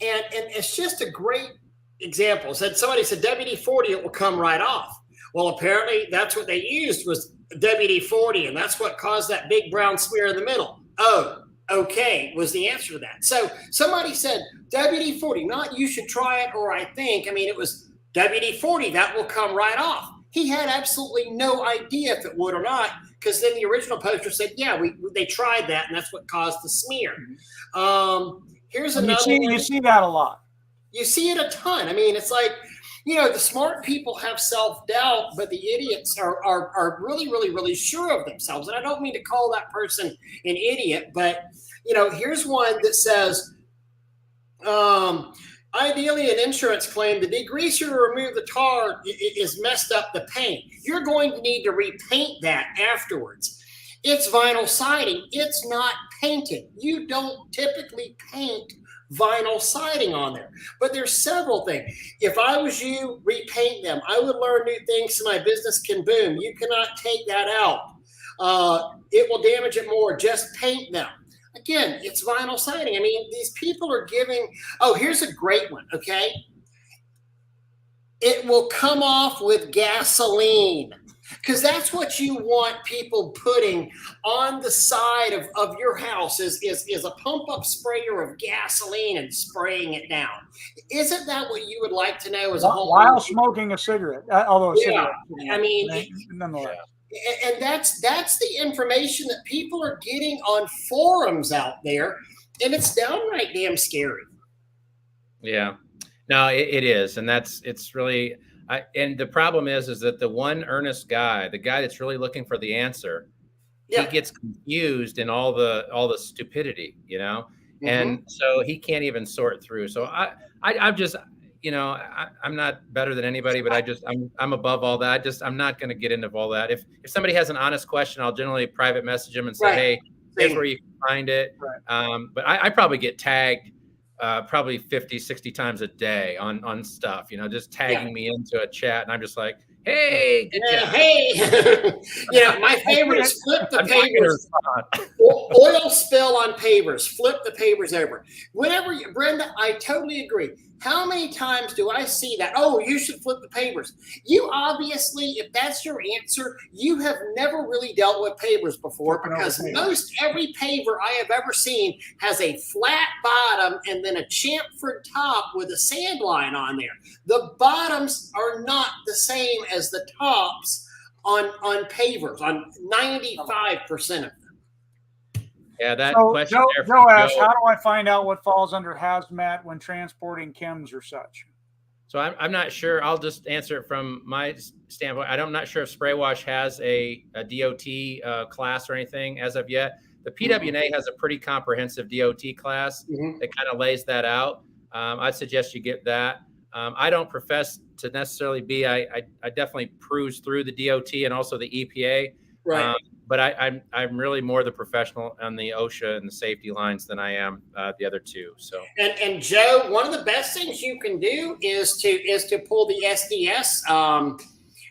and it's just a great example. Somebody said WD-40, it will come right off. Well, apparently that's what they used was WD-40, and that's what caused that big brown smear in the middle. Oh. Okay, was the answer to that. So somebody said WD-40, not you should try it, or I think. I mean, it was WD-40, that will come right off. He had absolutely no idea if it would or not, because then the original poster said, yeah, they tried that, and that's what caused the smear. Here's another one. You see that a lot. You see it a ton. I mean, it's like, the smart people have self-doubt, but the idiots are really, really, really sure of themselves. And I don't mean to call that person an idiot, but, here's one that says, ideally an insurance claim, the degreaser to remove the tar is messed up the paint. You're going to need to repaint that afterwards. It's vinyl siding. It's not painted. You don't typically paint vinyl siding on there, but there's several things. If I was you, repaint them. I would learn new things so my business can boom. You cannot take that out. It will damage it more. Just paint them. Again, it's vinyl siding. I mean, these people are giving, here's a great one. Okay. It will come off with gasoline. Because that's what you want people putting on the side of your house is a pump-up sprayer of gasoline and spraying it down. Isn't that what you would like to know as a whole? While smoking a cigarette, although a cigarette. I mean, nonetheless. And that's the information that people are getting on forums out there, and it's downright damn scary. Yeah. No, it is, and it's really. And the problem is that the one earnest guy, the guy that's really looking for the answer, he gets confused in all the stupidity, and so he can't even sort through. So I'm just, I'm not better than anybody, but I'm above all that. I'm not going to get into all that. If somebody has an honest question, I'll generally private message them and say, hey, here's where you can find it. Right. But I probably get tagged probably 50, 60 times a day on stuff, just tagging me into a chat. And I'm just like, hey, good job. Hey, my favorite is flip the pavers. Oil spill on pavers. Flip the pavers over. Brenda, I totally agree. How many times do I see that? Oh, you should flip the pavers. You obviously, if that's your answer, you have never really dealt with pavers before, because most every paver I have ever seen has a flat bottom and then a chamfered top with a sand line on there. The bottoms are not the same as the tops on pavers, on 95% of them. Yeah, that so question. Joe asks, how do I find out what falls under hazmat when transporting chems or such? So I'm not sure. I'll just answer it from my standpoint. I'm not sure if Spray Wash has a DOT class or anything as of yet. The PWNA has a pretty comprehensive DOT class that kind of lays that out. I'd suggest you get that. I don't profess to necessarily be. I definitely cruise through the DOT and also the EPA. Right. But I'm really more the professional on the OSHA and the safety lines than I am the other two. So and Joe, one of the best things you can do is to pull the SDS.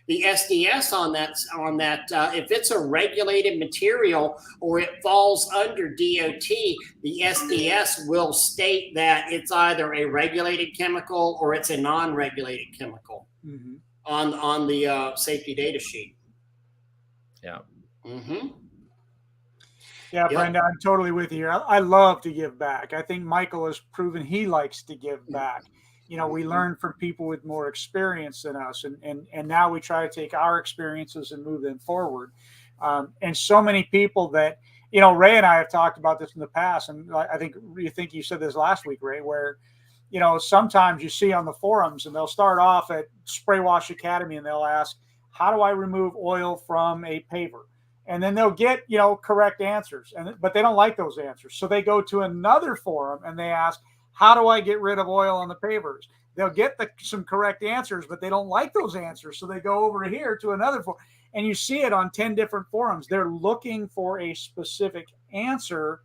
The SDS on that if it's a regulated material or it falls under DOT, the SDS will state that it's either a regulated chemical or it's a non-regulated chemical on the safety data sheet. Yeah. Mm-hmm. Yeah, yep. Brenda, I'm totally with you. I love to give back. I think Michael has proven he likes to give back. You know, we learn from people with more experience than us, and now we try to take our experiences and move them forward. And so many people that, you know, Ray and I have talked about this in the past, and I think you said this last week, Ray, where, you know, sometimes you see on the forums and they'll start off at Spray Wash Academy and they'll ask, how do I remove oil from a paver? And then they'll get, you know, correct answers, but they don't like those answers. So they go to another forum and they ask, how do I get rid of oil on the pavers? They'll get some correct answers, but they don't like those answers. So they go over here to another forum. And you see it on 10 different forums. They're looking for a specific answer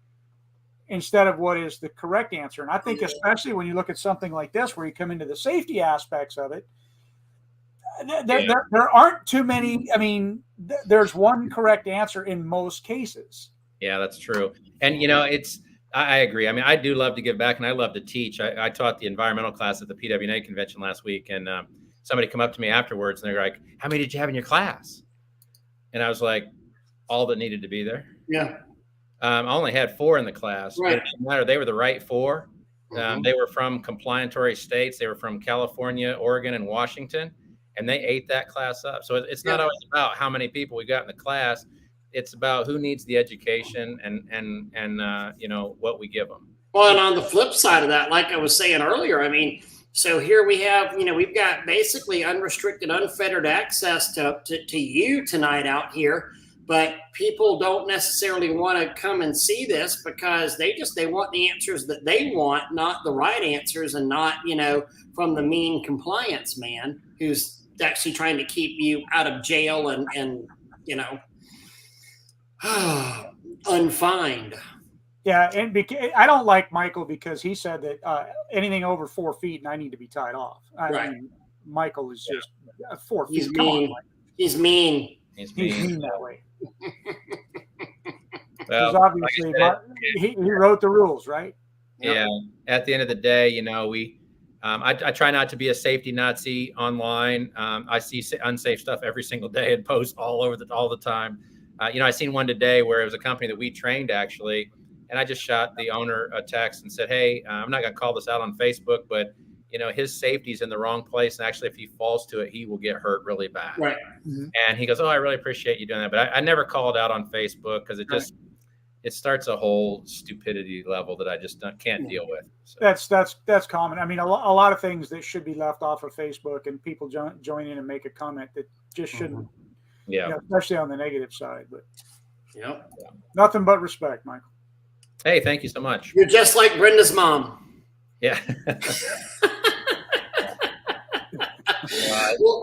instead of what is the correct answer. And I think especially when you look at something like this, where you come into the safety aspects of it, there aren't too many. I mean, there's one correct answer in most cases. Yeah, that's true. And, you know, I agree. I mean, I do love to give back and I love to teach. I taught the environmental class at the PWNA convention last week, and somebody come up to me afterwards and they're like, how many did you have in your class? And I was like, all that needed to be there. Yeah. I only had 4 in the class. Right. It didn't matter. They were the right 4. They were from compliantary states. They were from California, Oregon, and Washington, and they ate that class up. So it's not always about how many people we got in the class. It's about who needs the education and you know, what we give them. Well, and on the flip side of that, like I was saying earlier, I mean, so here we have, you know, we've got basically unrestricted, unfettered access to you tonight out here, but people don't necessarily want to come and see this because they want the answers that they want, not the right answers, and not, you know, from the mean compliance man who's actually trying to keep you out of jail and you know, unfined. Yeah, and I don't like Michael because he said that anything over 4 feet and I need to be tied off. I mean, Michael is just 4 feet. He's mean. He's mean. He's mean that way. Well, because obviously he wrote the rules, right? Yeah. At the end of the day, you know, I try not to be a safety Nazi online. I see unsafe stuff every single day and post all the time. You know, I seen one today where it was a company that we trained actually, and I just shot the owner a text and said, hey, I'm not going to call this out on Facebook, but, you know, his safety's in the wrong place. And actually, if he falls to it, he will get hurt really bad. Right. And he goes, oh, I really appreciate you doing that. But I never called out on Facebook because it starts a whole stupidity level that I just can't deal with. So. That's common. I mean, a lot of things that should be left off of Facebook, and people join in and make a comment that just shouldn't. Yeah. You know, especially on the negative side. But nothing but respect, Michael. Hey, thank you so much. You're just like Brenda's mom. Yeah. Well,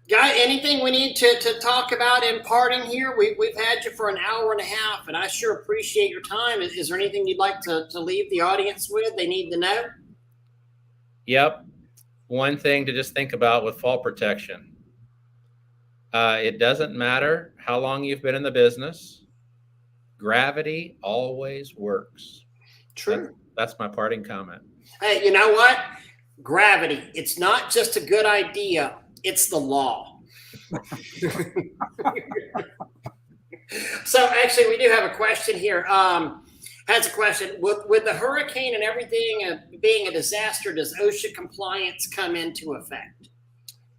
Guy, anything we need to talk about in parting here? We've had you for an hour and a half, and I sure appreciate your time. Is there anything you'd like to leave the audience with? They need to know? Yep. One thing to just think about with fall protection. It doesn't matter how long you've been in the business. Gravity always works. True. That's my parting comment. Hey, you know what? Gravity. It's not just a good idea. It's the law. So actually, we do have a question here. Has a question. With the hurricane and everything being a disaster, does OSHA compliance come into effect?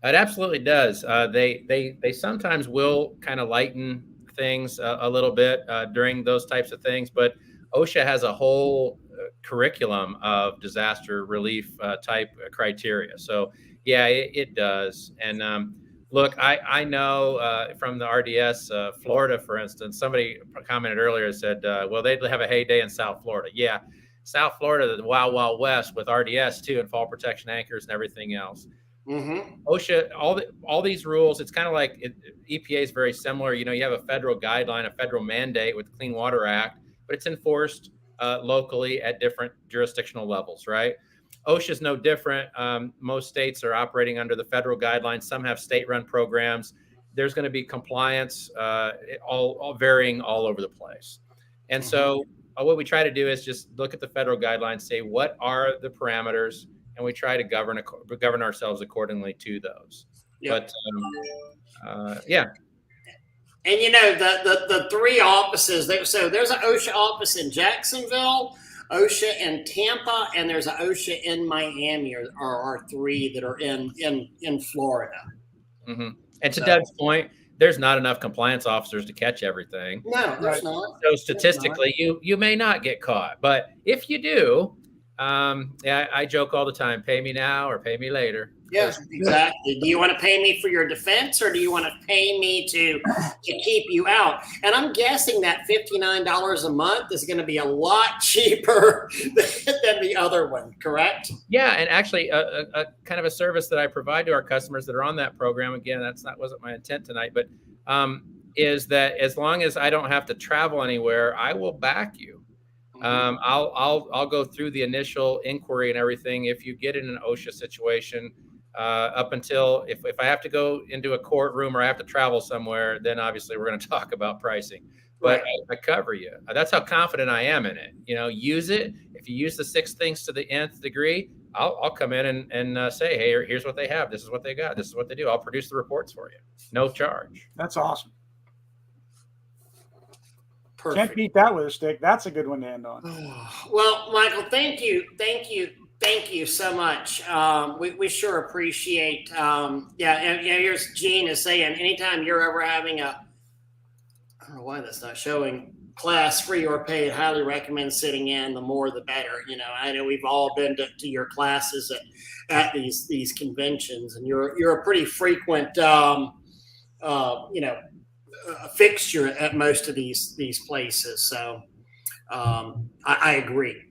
It absolutely does. They sometimes will kind of lighten things a little bit during those types of things, but OSHA has a whole curriculum of disaster relief type criteria. So yeah, it does. And look, I know from the RDS, Florida, for instance, somebody commented earlier and said, well, they'd have a heyday in South Florida. Yeah. South Florida, the wild, wild west with RDS too, and fall protection anchors and everything else. OSHA, all these rules, it's kind of like EPA is very similar. You know, you have a federal guideline, a federal mandate with the Clean Water Act, but it's enforced locally at different jurisdictional levels, right? OSHA is no different. Most states are operating under the federal guidelines. Some have state-run programs. There's going to be compliance all varying all over the place. And so what we try to do is just look at the federal guidelines, say what are the parameters, and we try to govern ourselves accordingly to those. Yep. But yeah. And you know, the three offices, so there's an OSHA office in Jacksonville, OSHA in Tampa, and there's an OSHA in Miami, are our three that are in Florida. And to Doug's point, there's not enough compliance officers to catch everything. No, there's not. So statistically, you may not get caught, but if you do, I joke all the time, pay me now or pay me later. Yes, exactly. Do you want to pay me for your defense, or do you want to pay me to keep you out? And I'm guessing that $59 a month is going to be a lot cheaper than the other one, correct? Yeah, and actually a kind of a service that I provide to our customers that are on that program, again, wasn't my intent tonight, but is that as long as I don't have to travel anywhere, I will back you. I'll go through the initial inquiry and everything. If you get in an OSHA situation, up until if I have to go into a courtroom or I have to travel somewhere, then obviously we're going to talk about pricing. But I cover you. That's how confident I am in it. You know, use it. If you use the 6 things to the nth degree, I'll come in and say, hey, here's what they have. This is what they got. This is what they do. I'll produce the reports for you. No charge. That's awesome. Perfect. Can't beat that with a stick. That's a good one to end on. Well, Michael, thank you so much. We sure appreciate. And here's Gene is saying, anytime you're ever having I don't know why that's not showing, class free or paid, highly recommend sitting in. The more, the better. You know, I know we've all been to your classes at these conventions, and you're a pretty frequent, a fixture at most of these places. So I agree.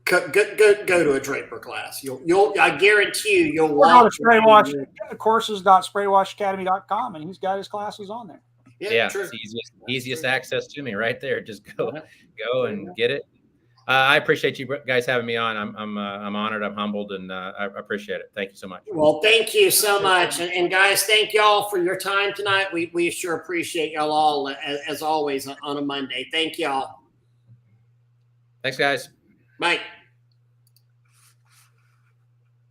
Go to a Draper class. I guarantee you'll love courses.spraywashacademy.com, and he's got his classes on there. Yeah, it's easiest access to me right there. Just go and get it. I appreciate you guys having me on. I'm honored. I'm humbled, and I appreciate it. Thank you so much. Well, thank you so much, and guys, thank y'all for your time tonight. We sure appreciate y'all all as always on a Monday. Thank y'all. Thanks, guys. Bye.